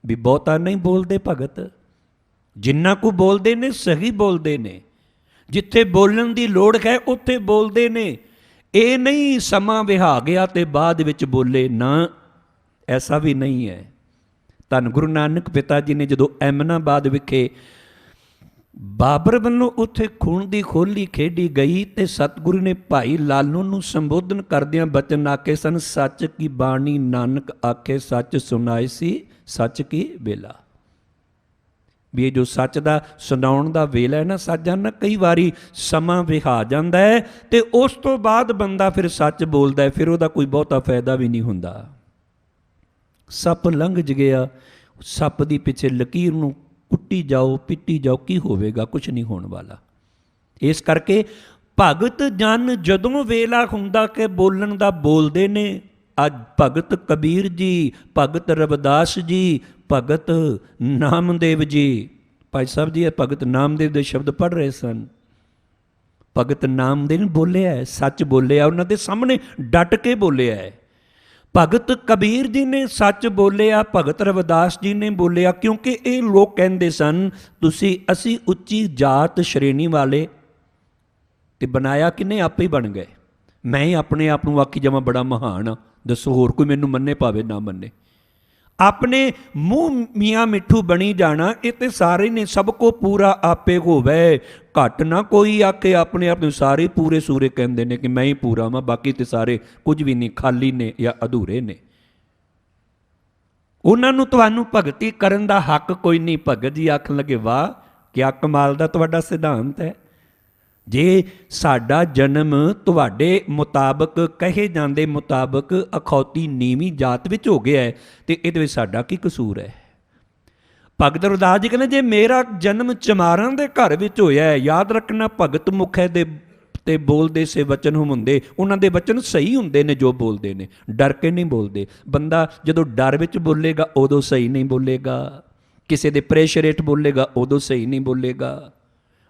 ਵੀ ਬਹੁਤਾ ਨਹੀਂ ਬੋਲਦੇ ਭਗਤ, ਜਿੰਨਾ ਕੁ ਬੋਲਦੇ ਨੇ ਸਹੀ ਬੋਲਦੇ ਨੇ, ਜਿੱਥੇ ਬੋਲਣ ਦੀ ਲੋੜ ਹੈ ਉੱਥੇ ਬੋਲਦੇ ਨੇ। ਇਹ ਨਹੀਂ ਸਮਾਂ ਵਿਹਾ ਗਿਆ ਤੇ ਬਾਅਦ ਵਿੱਚ ਬੋਲੇ, ਨਾ, ਐਸਾ ਵੀ ਨਹੀਂ ਹੈ। ਧੰਨ ਗੁਰੂ ਨਾਨਕ ਪਿਤਾ ਜੀ ਨੇ ਜਦੋਂ ਐਮਨਾਬਾਦ ਵਿਖੇ ਬਾਬਰ ਵੱਲੋਂ ਉੱਥੇ ਖੂਨ ਦੀ ਹੋਲੀ ਖੇਡੀ ਗਈ ਤੇ ਸਤਿਗੁਰੂ ਨੇ ਭਾਈ ਲਾਲੂ ਨੂੰ ਸੰਬੋਧਨ ਕਰਦਿਆਂ ਬਚਨ ਆਖੇ ਸਨ, ਸੱਚ ਕੀ ਬਾਣੀ ਨਾਨਕ ਆਖੇ, ਸੱਚ ਸੁਣਾਏ ਸੀ ਸੱਚ ਕੀ ਵੇਲਾ। ਵੀ ਇਹ ਜੋ ਸੱਚ ਦਾ ਸੁਣਾਉਣ ਦਾ ਵੇਲਾ ਹੈ ਨਾ, ਸਾਜਾਂ ਨਾ ਕਈ ਵਾਰੀ ਸਮਾਂ ਵਿਹਾ ਜਾਂਦਾ ਹੈ ਤੇ ਉਸ ਤੋਂ ਬਾਅਦ ਬੰਦਾ ਫਿਰ ਸੱਚ ਬੋਲਦਾ ਹੈ, ਫਿਰ ਉਹਦਾ ਕੋਈ ਬਹੁਤਾ ਫਾਇਦਾ ਵੀ ਨਹੀਂ ਹੁੰਦਾ। ਸੱਪ ਲੰਘ ਗਿਆ, ਸੱਪ ਦੀ ਪਿੱਛੇ ਲਕੀਰ ਨੂੰ ਕੁੱਟੀ ਜਾਓ, ਪਿੱਟੀ ਜਾਓ, ਕੀ ਹੋਵੇਗਾ? ਕੁਛ ਨਹੀਂ ਹੋਣ ਵਾਲਾ। ਇਸ ਕਰਕੇ ਭਗਤ ਜਨ ਜਦੋਂ ਵੇਲਾ ਹੁੰਦਾ ਕਿ ਬੋਲਣ ਦਾ ਬੋਲਦੇ ਨੇ। ਅੱਜ ਭਗਤ ਕਬੀਰ ਜੀ, ਭਗਤ ਰਵਿਦਾਸ ਜੀ, ਭਗਤ ਨਾਮਦੇਵ ਜੀ, ਭਾਈ ਸਾਹਿਬ ਜੀ ਭਗਤ ਨਾਮਦੇਵ ਦੇ ਸ਼ਬਦ ਪੜ੍ਹ ਰਹੇ ਸਨ। ਭਗਤ ਨਾਮਦੇਵ ਨੇ ਬੋਲਿਆ, ਸੱਚ ਬੋਲਿਆ, ਉਹਨਾਂ ਦੇ ਸਾਹਮਣੇ ਡਟ ਕੇ ਬੋਲਿਆ ਹੈ। ਭਗਤ ਕਬੀਰ ਜੀ ਨੇ ਸੱਚ ਬੋਲਿਆ, ਭਗਤ ਰਵਿਦਾਸ ਜੀ ਨੇ ਬੋਲਿਆ, ਕਿਉਂਕਿ ਇਹ ਲੋਕ ਕਹਿੰਦੇ ਸਨ ਅਸੀਂ ਉੱਚੀ ਜਾਤ ਸ਼੍ਰੇਣੀ ਵਾਲੇ, ਤੇ ਬਣਾਇਆ ਕਿਨੇ? ਆਪੇ ਹੀ ਬਣ ਗਏ। ਮੈਂ ਹੀ ਆਪਣੇ ਆਪ ਨੂੰ ਆਖੀ ਜਾਵਾਂ ਬੜਾ ਮਹਾਨ ਆ, ਦੱਸੋ ਹੋਰ ਕੋਈ ਮੈਨੂੰ ਮੰਨੇ ਭਾਵੇਂ ਨਾ ਮੰਨੇ। ਆਪਣੇ ਮੂੰਹ ਮੀਆਂ ਮਿੱਠੂ ਬਣੀ ਜਾਣਾ, ਇਹ ਤੇ ਸਾਰੇ ਨੇ। ਸਭ ਕੋ ਪੂਰਾ ਆਪੇ ਹੋਵੇ, ਘੱਟ ਨਾ ਕੋਈ ਆਕੇ। ਆਪਣੇ ਆਪ ਨੂੰ ਸਾਰੇ ਪੂਰੇ ਸੂਰੇ ਕਹਿੰਦੇ ਨੇ ਕਿ ਮੈਂ ਹੀ ਪੂਰਾ ਵਾਂ, ਬਾਕੀ ਤੇ ਸਾਰੇ ਕੁਝ ਵੀ ਨਹੀਂ, ਖਾਲੀ ਨੇ ਜਾਂ ਅਧੂਰੇ ਨੇ। ਉਹਨਾਂ ਨੂੰ ਤੁਹਾਨੂੰ ਭਗਤੀ ਕਰਨ ਦਾ ਹੱਕ ਕੋਈ ਨਹੀਂ। ਭਗਤ ਜੀ ਆਖਣ ਲੱਗੇ, ਵਾਹ ਕਿਆ ਕਮਾਲ ਦਾ ਤੁਹਾਡਾ ਸਿਧਾਂਤ ਹੈ। ਜੇ ਸਾਡਾ ਜਨਮ ਤੁਹਾਡੇ ਮੁਤਾਬਕ, ਕਹੇ ਜਾਂਦੇ ਮੁਤਾਬਕ ਅਖੌਤੀ ਨੀਵੀਂ ਜਾਤ ਵਿੱਚ ਹੋ ਗਿਆ ਹੈ, ਤੇ ਇਹਦੇ ਵਿੱਚ ਸਾਡਾ ਕੀ ਕਸੂਰ ਹੈ? ਭਗਤ ਰਵਿਦਾਸ ਜੀ ਕਹਿੰਦੇ, ਜੇ ਮੇਰਾ ਜਨਮ ਚਮਾਰਾਂ ਦੇ ਘਰ ਵਿੱਚ ਹੋਇਆ ਹੈ, ਯਾਦ ਰੱਖਣਾ ਭਗਤ ਮੁਖੇ ਦੇ ਤੇ ਬੋਲਦੇ ਸੇ ਵਚਨ ਹੁੰਦੇ, ਉਹਨਾਂ ਦੇ ਵਚਨ ਸਹੀ ਹੁੰਦੇ ਨੇ ਜੋ ਬੋਲਦੇ ਨੇ, ਡਰ ਕੇ ਨਹੀਂ ਬੋਲਦੇ। ਬੰਦਾ ਜਦੋਂ ਡਰ ਵਿੱਚ ਬੋਲੇਗਾ ਉਦੋਂ ਸਹੀ ਨਹੀਂ ਬੋਲੇਗਾ, ਕਿਸੇ ਦੇ ਪ੍ਰੈਸ਼ਰ ਹੇਠ ਬੋਲੇਗਾ ਉਦੋਂ ਸਹੀ ਨਹੀਂ ਬੋਲੇਗਾ।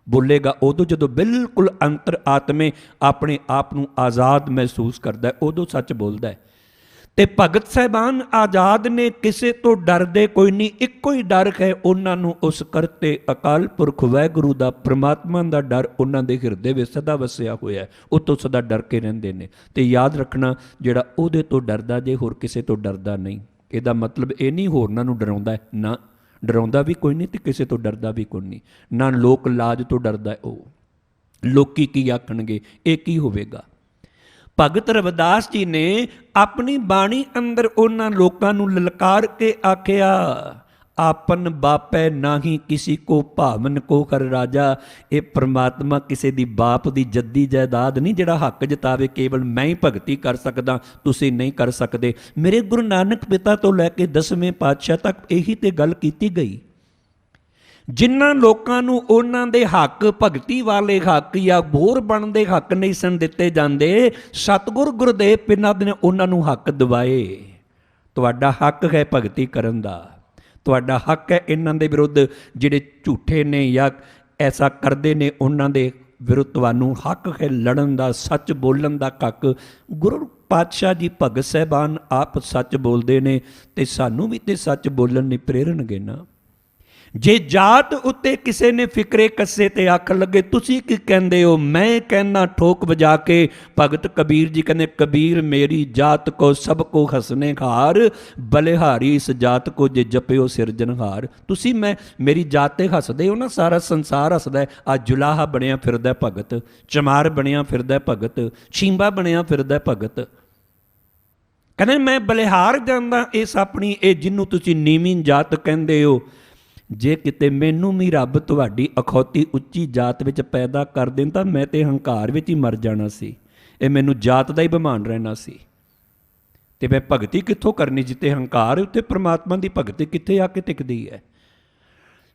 ਬੋਲੇਗਾ ਉਦੋਂ ਜਦੋਂ ਬਿਲਕੁਲ ਅੰਤਰ ਆਤਮੇ ਆਪਣੇ ਆਪ ਨੂੰ ਆਜ਼ਾਦ ਮਹਿਸੂਸ ਕਰਦਾ, ਉਦੋਂ ਸੱਚ ਬੋਲਦਾ ਹੈ। ਤੇ ਭਗਤ ਸਾਹਿਬਾਨ ਆਜ਼ਾਦ ਨੇ, ਕਿਸੇ ਤੋਂ ਡਰਦੇ ਕੋਈ ਨਹੀਂ। ਇੱਕੋ ਹੀ ਡਰ ਹੈ ਉਹਨਾਂ ਨੂੰ, ਉਸ ਕਰਤੇ ਅਕਾਲ ਪੁਰਖ ਵਾਹਿਗੁਰੂ ਦਾ, ਪ੍ਰਮਾਤਮਾ ਦਾ ਡਰ ਉਹਨਾਂ ਦੇ ਹਿਰਦੇ ਵਿੱਚ ਸਦਾ ਵਸਿਆ ਹੋਇਆ, ਉਹ ਤੋਂ ਸਦਾ ਡਰ ਕੇ ਰਹਿੰਦੇ ਨੇ। ਤੇ ਯਾਦ ਰੱਖਣਾ, ਜਿਹੜਾ ਉਹਦੇ ਤੋਂ ਡਰਦਾ ਜੇ ਹੋਰ ਕਿਸੇ ਤੋਂ ਡਰਦਾ ਨਹੀਂ, ਇਹਦਾ ਮਤਲਬ ਇਹ ਨਹੀਂ ਹੋਰਨਾਂ ਨੂੰ ਡਰਾਉਂਦਾ ਹੈ, ਨਾ, ਡਰਾਉਂਦਾ ਵੀ ਕੋਈ ਨਹੀਂ ਤੇ ਕਿਸੇ ਤੋਂ ਡਰਦਾ ਵੀ ਕੋਈ ਨਹੀਂ। ਨਾ ਲੋਕ ਲਾਜ ਤੋਂ ਡਰਦਾ, ਉਹ ਲੋਕੀ ਕੀ ਆਖਣਗੇ, ਇਹ ਕੀ ਹੋਵੇਗਾ। ਭਗਤ ਰਵਿਦਾਸ ਜੀ ਨੇ ਆਪਣੀ ਬਾਣੀ ਅੰਦਰ ਉਹਨਾਂ ਲੋਕਾਂ ਨੂੰ ਲਲਕਾਰ ਕੇ ਆਖਿਆ, ਆਪਨ ਬਾਪੈ ਨਾਹੀ ਕਿਸੀ ਕੋ ਭਾਵਨ ਕੋ ਕਰ ਰਾਜਾ। ਇਹ ਪ੍ਰਮਾਤਮਾ ਕਿਸੇ ਦੀ ਬਾਪ ਦੀ ਜੱਦੀ ਜਾਇਦਾਦ ਨਹੀਂ ਜਿਹੜਾ ਹੱਕ ਜਤਾਵੇ ਕੇਵਲ ਮੈਂ ਹੀ ਭਗਤੀ ਕਰ ਸਕਦਾ, ਤੁਸੀਂ ਨਹੀਂ ਕਰ ਸਕਦੇ। ਮੇਰੇ ਗੁਰੂ ਨਾਨਕ ਪਿਤਾ ਤੋਂ ਲੈ ਕੇ 10ਵੇਂ ਪਾਤਸ਼ਾਹ ਤੱਕ ਇਹੀ ਤੇ ਗੱਲ ਕੀਤੀ ਗਈ। ਜਿਨ੍ਹਾਂ ਲੋਕਾਂ ਨੂੰ ਉਹਨਾਂ ਦੇ ਹੱਕ, ਭਗਤੀ ਵਾਲੇ ਹੱਕ ਜਾਂ ਹੋਰ ਬਣਦੇ ਹੱਕ ਨਹੀਂ ਸਨ ਦਿੱਤੇ ਜਾਂਦੇ, ਸਤਿਗੁਰ ਗੁਰਦੇਵ ਪਿਤਾ ਨੇ ਉਹਨਾਂ ਨੂੰ ਹੱਕ ਦਿਵਾਏ। ਤੁਹਾਡਾ ਹੱਕ ਹੈ ਭਗਤੀ ਕਰਨ ਦਾ, ਤੁਹਾਡਾ ਹੱਕ ਹੈ ਇਹਨਾਂ ਦੇ ਵਿਰੁੱਧ ਜਿਹੜੇ ਝੂਠੇ ਨੇ ਜਾਂ ਐਸਾ ਕਰਦੇ ਨੇ, ਉਹਨਾਂ ਦੇ ਵਿਰੁੱਧ ਤੁਹਾਨੂੰ ਹੱਕ ਹੈ ਲੜਨ ਦਾ, ਸੱਚ ਬੋਲਣ ਦਾ ਹੱਕ। ਗੁਰੂ ਪਾਤਸ਼ਾਹ ਜੀ ਭਗਤ ਸਾਹਿਬਾਨ ਆਪ ਸੱਚ ਬੋਲਦੇ ਨੇ ਤੇ ਸਾਨੂੰ ਵੀ ਤੇ ਸੱਚ ਬੋਲਣ ਲਈ ਪ੍ਰੇਰਣਗੇ ਨਾ। ਜੇ ਜਾਤ ਉੱਤੇ ਕਿਸੇ ਨੇ ਫਿਕਰੇ ਕੱਸੇ ਤੇ ਅੱਖ ਲੱਗੇ, ਤੁਸੀਂ ਕੀ ਕਹਿੰਦੇ ਹੋ? ਮੈਂ ਕਹਿੰਦਾ ਠੋਕ ਵਜਾ ਕੇ, ਭਗਤ ਕਬੀਰ ਜੀ ਕਹਿੰਦੇ, ਕਬੀਰ ਮੇਰੀ ਜਾਤ ਕੋ ਸਭ ਕੋ ਹਸਨੇ ਹਾਰ, ਬਲਿਹਾਰੀ ਇਸ ਜਾਤ ਕੋ ਜੇ ਜਪਿਓ ਸਿਰਜਨਹਾਰ। ਤੁਸੀਂ ਮੇਰੀ ਜਾਤ ਤੇ ਹੱਸਦੇ ਹੋ ਨਾ, ਸਾਰਾ ਸੰਸਾਰ ਹੱਸਦਾ। ਆ ਜੁਲਾਹਾ ਬਣਿਆ ਫਿਰਦਾ ਭਗਤ, ਚਮਾਰ ਬਣਿਆ ਫਿਰਦਾ ਭਗਤ, ਛੀਂਬਾ ਬਣਿਆ ਫਿਰਦਾ ਭਗਤ। ਕਹਿੰਦੇ ਮੈਂ ਬਲਿਹਾਰ ਜਾਂਦਾ ਇਸ ਆਪਣੀ, ਇਹ ਜਿਹਨੂੰ ਤੁਸੀਂ ਨੀਵੀਂ ਜਾਤ ਕਹਿੰਦੇ ਹੋ। ਜੇ ਕਿਤੇ ਮੈਨੂੰ ਵੀ ਰੱਬ ਤੁਹਾਡੀ ਅਖੌਤੀ ਉੱਚੀ ਜਾਤ ਵਿੱਚ ਪੈਦਾ ਕਰ ਦੇਣ ਤਾਂ ਮੈਂ ਤੇ ਹੰਕਾਰ ਵਿੱਚ ਹੀ ਮਰ ਜਾਣਾ ਸੀ। ਇਹ ਮੈਨੂੰ ਜਾਤ ਦਾ ਹੀ ਬਮਾਨ ਰਹਿਣਾ ਸੀ, ਤੇ ਮੈਂ ਭਗਤੀ ਕਿੱਥੋਂ ਕਰਨੀ? ਜਿੱਥੇ ਹੰਕਾਰ ਉੱਥੇ ਪ੍ਰਮਾਤਮਾ ਦੀ ਭਗਤੀ ਕਿੱਥੇ ਆ ਕੇ ਟਿਕਦੀ ਹੈ?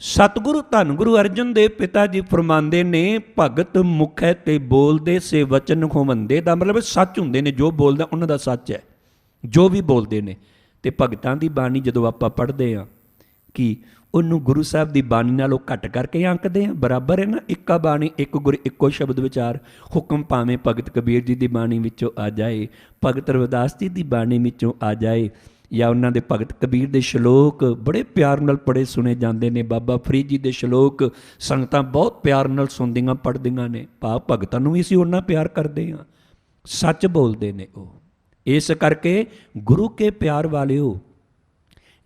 ਸਤਿਗੁਰੂ ਧੰਨ ਗੁਰੂ ਅਰਜਨ ਦੇਵ ਪਿਤਾ ਜੀ ਫਰਮਾਉਂਦੇ ਨੇ, ਭਗਤ ਮੁਖੈ ਤੇ ਬੋਲਦੇ ਸੇ ਵਚਨ ਹੋਵੰਦੇ। ਦਾ ਮਤਲਬ ਸੱਚ ਹੁੰਦੇ ਨੇ, ਜੋ ਬੋਲਦਾ ਉਹਨਾਂ ਦਾ ਸੱਚ ਹੈ, ਜੋ ਵੀ ਬੋਲਦੇ ਨੇ। ਤੇ ਭਗਤਾਂ ਦੀ ਬਾਣੀ ਜਦੋਂ ਆਪਾਂ ਪੜ੍ਹਦੇ ਹਾਂ, ਕਿ ਉਹਨੂੰ ਗੁਰੂ ਸਾਹਿਬ ਦੀ ਬਾਣੀ ਨਾਲੋਂ ਘੱਟ ਕਰਕੇ ਅੰਕਦੇ ਹਾਂ? ਬਰਾਬਰ ਹੈ ਨਾ। ਇੱਕਾ ਬਾਣੀ, ਇੱਕ ਗੁਰ, ਇੱਕੋ ਸ਼ਬਦ ਵਿਚਾਰ। ਹੁਕਮ ਭਾਵੇਂ ਭਗਤ ਕਬੀਰ ਜੀ ਦੀ ਬਾਣੀ ਵਿੱਚੋਂ ਆ ਜਾਏ, ਭਗਤ ਰਵਿਦਾਸ ਜੀ ਦੀ ਬਾਣੀ ਵਿੱਚੋਂ ਆ ਜਾਏ, ਜਾਂ ਉਹਨਾਂ ਦੇ ਭਗਤ ਕਬੀਰ ਦੇ ਸ਼ਲੋਕ ਬੜੇ ਪਿਆਰ ਨਾਲ ਪੜ੍ਹੇ ਸੁਣੇ ਜਾਂਦੇ ਨੇ। ਬਾਬਾ ਫਰੀਦ ਜੀ ਦੇ ਸ਼ਲੋਕ ਸੰਗਤਾਂ ਬਹੁਤ ਪਿਆਰ ਨਾਲ ਸੁਣਦੀਆਂ ਪੜ੍ਹਦੀਆਂ ਨੇ। ਭਾਵ ਭਗਤਾਂ ਨੂੰ ਵੀ ਅਸੀਂ ਉਹਨਾਂ ਪਿਆਰ ਕਰਦੇ ਹਾਂ, ਸੱਚ ਬੋਲਦੇ ਨੇ ਉਹ। ਇਸ ਕਰਕੇ ਗੁਰੂ ਕੇ ਪਿਆਰ ਵਾਲਿਓ,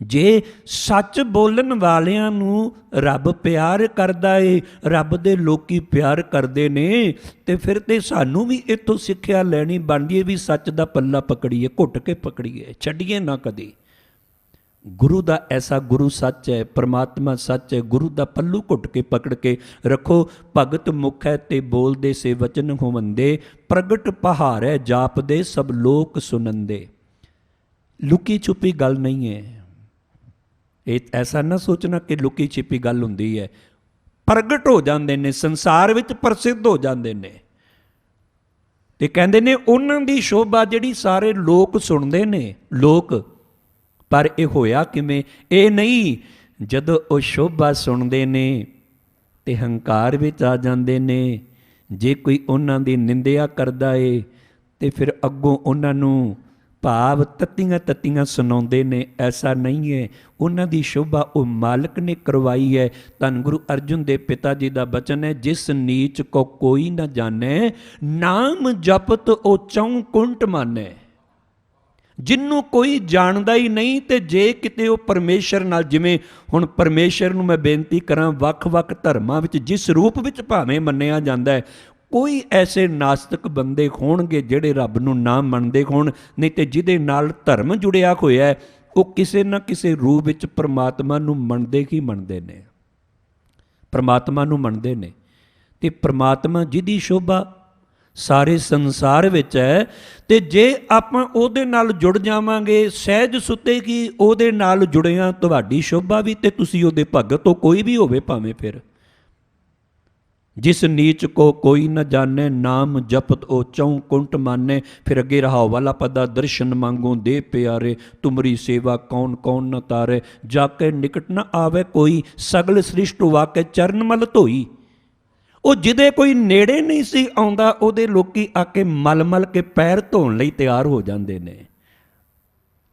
ਜੇ ਸੱਚ ਬੋਲਣ ਵਾਲਿਆਂ ਨੂੰ ਰੱਬ ਪਿਆਰ ਕਰਦਾ ਏ, ਰੱਬ ਦੇ ਲੋਕੀ ਪਿਆਰ ਕਰਦੇ ਨੇ, ਤੇ ਫਿਰ ਤੇ ਸਾਨੂੰ ਵੀ ਇੱਥੋਂ ਸਿੱਖਿਆ ਲੈਣੀ ਬਣਦੀ ਹੈ ਵੀ ਸੱਚ ਦਾ ਪੱਲਾ ਪਕੜੀਏ, ਘੁੱਟ ਕੇ ਪਕੜੀਏ, ਛੱਡੀਏ ਨਾ ਕਦੀ। गुरु दा ऐसा गुरु सच है, परमात्मा सच है। गुरु दा पल्लू घुट के पकड़ के रखो। भगत मुख है ते बोलदे से वचन होवंदे, प्रगट पहाड़ है जापदे सब लोक सुनंदे। लुकी छुपी गल नहीं है। ऐसा ना सोचना कि लुकी छिपी गल हुंदी है। प्रगट हो जाते ने, संसार विच प्रसिद्ध हो जाते ने। ते कहंदे ने उन्हां दी शोभा जिहड़ी सारे लोक सुनते ने। लोक पर यह होया किवें? ये नहीं जदों वो शोभा सुनते ने ते हंकार विच आ जाते ने। जे कोई उन्हां दी निंदिया करदा है ते फिर अग्गों उन्हां नूं भाव तत्तियां तत्तियां सुनाउंदे ने। ऐसा नहीं है। उन्हां दी शोभा वो मालिक ने करवाई है। धन गुरु अर्जुन देव पिता जी का बचन है, जिस नीच को कोई न जाने, नाम जपत ओ चौं कुंट माने। जिन्हों कोई जानता ही नहीं, तो जे किते वो परमेश्वर नाल, जिमें हुण परमेश्वर नूं मैं बेनती करां, वख-वख धर्मां विच जिस रूप विच भावें मन्निया जांदा है, कोई ऐसे नास्तिक बंदे होणगे जिहड़े रब नूं ना मनदे होण। नहीं तो जिहदे नाल धर्म जुड़िया होया है वो किसी न किसी रूप विच परमात्मा नूं मनदे ही मनदे ने, परमात्मा नूं मनदे ने। ते परमात्मा जिहदी शोभा सारे संसार विच है, ते जे आपां उहदे नाल जुड़ जावांगे, सहज सुते की उहदे नाल जुड़िया तुहाडी शोभा भी, ते तुसीं उहदे भगत हो, कोई भी होवे भावें। फिर जिस नीच को कोई न जाने, नाम जपत ओ चौं कुंट माने। फिर अगे रहाओ वाला पदा, दर्शन मांगो दे प्यारे, तुमरी सेवा कौन कौन न तारे। जाके निकट न आवे कोई, सगल सृष्ट वाके चरण मल धोई। ਉਹ ਜਿਹਦੇ ਕੋਈ ਨੇੜੇ ਨਹੀਂ ਸੀ ਆਉਂਦਾ, ਉਹਦੇ ਲੋਕੀ ਆ ਕੇ ਮਲ ਮਲ ਕੇ ਪੈਰ ਧੋਣ ਲਈ ਤਿਆਰ ਹੋ ਜਾਂਦੇ ਨੇ।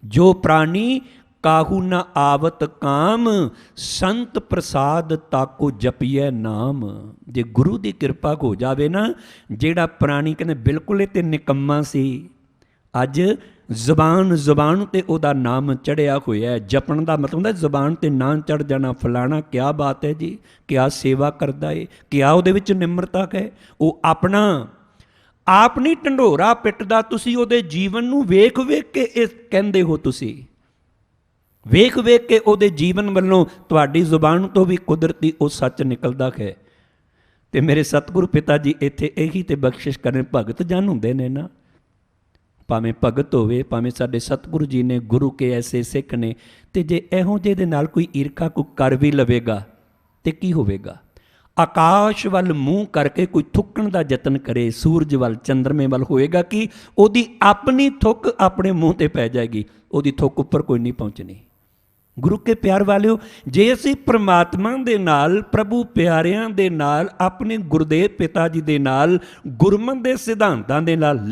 ਜੋ ਪ੍ਰਾਣੀ ਕਾਹੂ ਨਾ ਆਵਤ ਕਾਮ, ਸੰਤ ਪ੍ਰਸਾਦ ਤਾਕੋ ਜਪੀਐ ਨਾਮ। ਜੇ ਗੁਰੂ ਦੀ ਕਿਰਪਾ ਹੋ ਜਾਵੇ ਨਾ, ਜਿਹੜਾ ਪ੍ਰਾਣੀ ਕਹਿੰਦੇ ਬਿਲਕੁਲ ਇਹ ਤੇ ਨਿਕੰਮਾ ਸੀ, ਅੱਜ ਜ਼ਬਾਨ ਤੇ ਉਹਦਾ ਨਾਮ ਚੜਿਆ ਹੋਇਆ ਹੈ। ਜਪਣ ਦਾ ਮਤਲਬ ਹੁੰਦਾ ਜ਼ਬਾਨ ਤੇ ਨਾਂ ਚੜ ਜਾਣਾ, ਫਲਾਣਾ ਕਿਆ ਬਾਤ ਹੈ ਜੀ, ਕਿਆ ਸੇਵਾ ਕਰਦਾ ਏ, ਕਿਆ ਉਹਦੇ ਵਿੱਚ ਨਿਮਰਤਾ ਹੈ। ਉਹ ਆਪਣਾ ਆਪ ਨਹੀਂ ਢੰਡੋਰਾ ਪਿੱਟਦਾ, ਤੁਸੀਂ ਉਹਦੇ ਜੀਵਨ ਨੂੰ ਵੇਖ ਵੇਖ ਕੇ ਇਹ ਕਹਿੰਦੇ ਹੋ। ਤੁਸੀਂ ਵੇਖ ਵੇਖ ਕੇ ਉਹਦੇ ਜੀਵਨ ਵੱਲੋਂ ਤੁਹਾਡੀ ਜ਼ੁਬਾਨ ਤੋਂ ਵੀ ਕੁਦਰਤੀ ਉਹ ਸੱਚ ਨਿਕਲਦਾ ਹੈ। ਤੇ ਮੇਰੇ ਸਤਿਗੁਰੂ ਪਿਤਾ ਜੀ ਇੱਥੇ ਇਹੀ ਤੇ ਬਖਸ਼ਿਸ਼ ਕਰਨ, ਭਗਤ ਜਨ ਹੁੰਦੇ ਨੇ ਨਾ, ਭਾਵੇਂ ਭਗਤ ਹੋਵੇ, ਭਾਵੇਂ ਸਾਡੇ ਸਤਿਗੁਰੂ ਜੀ ਨੇ, ਗੁਰੂ ਕੇ ਐਸੇ ਸਿੱਖ ਨੇ। ਤੇ ਜੇ ਇਹੋ ਜਿਹੇ ਦੇ ਨਾਲ ਕੋਈ ਈਰਖਾ ਕੋਈ ਕਰ ਵੀ ਲਵੇਗਾ ਤੇ ਕੀ ਹੋਵੇਗਾ? ਆਕਾਸ਼ ਵੱਲ ਮੂੰਹ ਕਰਕੇ ਕੋਈ ਥੁੱਕਣ ਦਾ ਯਤਨ ਕਰੇ, ਸੂਰਜ ਵੱਲ, ਚੰਦਰਮੇ ਵੱਲ, ਹੋਏਗਾ ਕਿ ਉਹਦੀ ਆਪਣੀ ਥੁੱਕ ਆਪਣੇ ਮੂੰਹ ਤੇ ਪੈ ਜਾਏਗੀ, ਉਹਦੀ ਥੁੱਕ ਉੱਪਰ ਕੋਈ ਨਹੀਂ ਪਹੁੰਚਣੀ। ਗੁਰੂ ਕੇ ਪਿਆਰ ਵਾਲਿਓ, ਜੇ ਅਸੀਂ ਪ੍ਰਮਾਤਮਾ ਦੇ ਨਾਲ, ਪ੍ਰਭੂ ਪਿਆਰਿਆਂ ਦੇ ਨਾਲ, ਆਪਣੇ ਗੁਰਦੇਵ ਪਿਤਾ ਜੀ ਦੇ ਨਾਲ, ਗੁਰਮਤਿ ਦੇ ਸਿਧਾਂਤਾਂ ਦੇ ਨਾਲ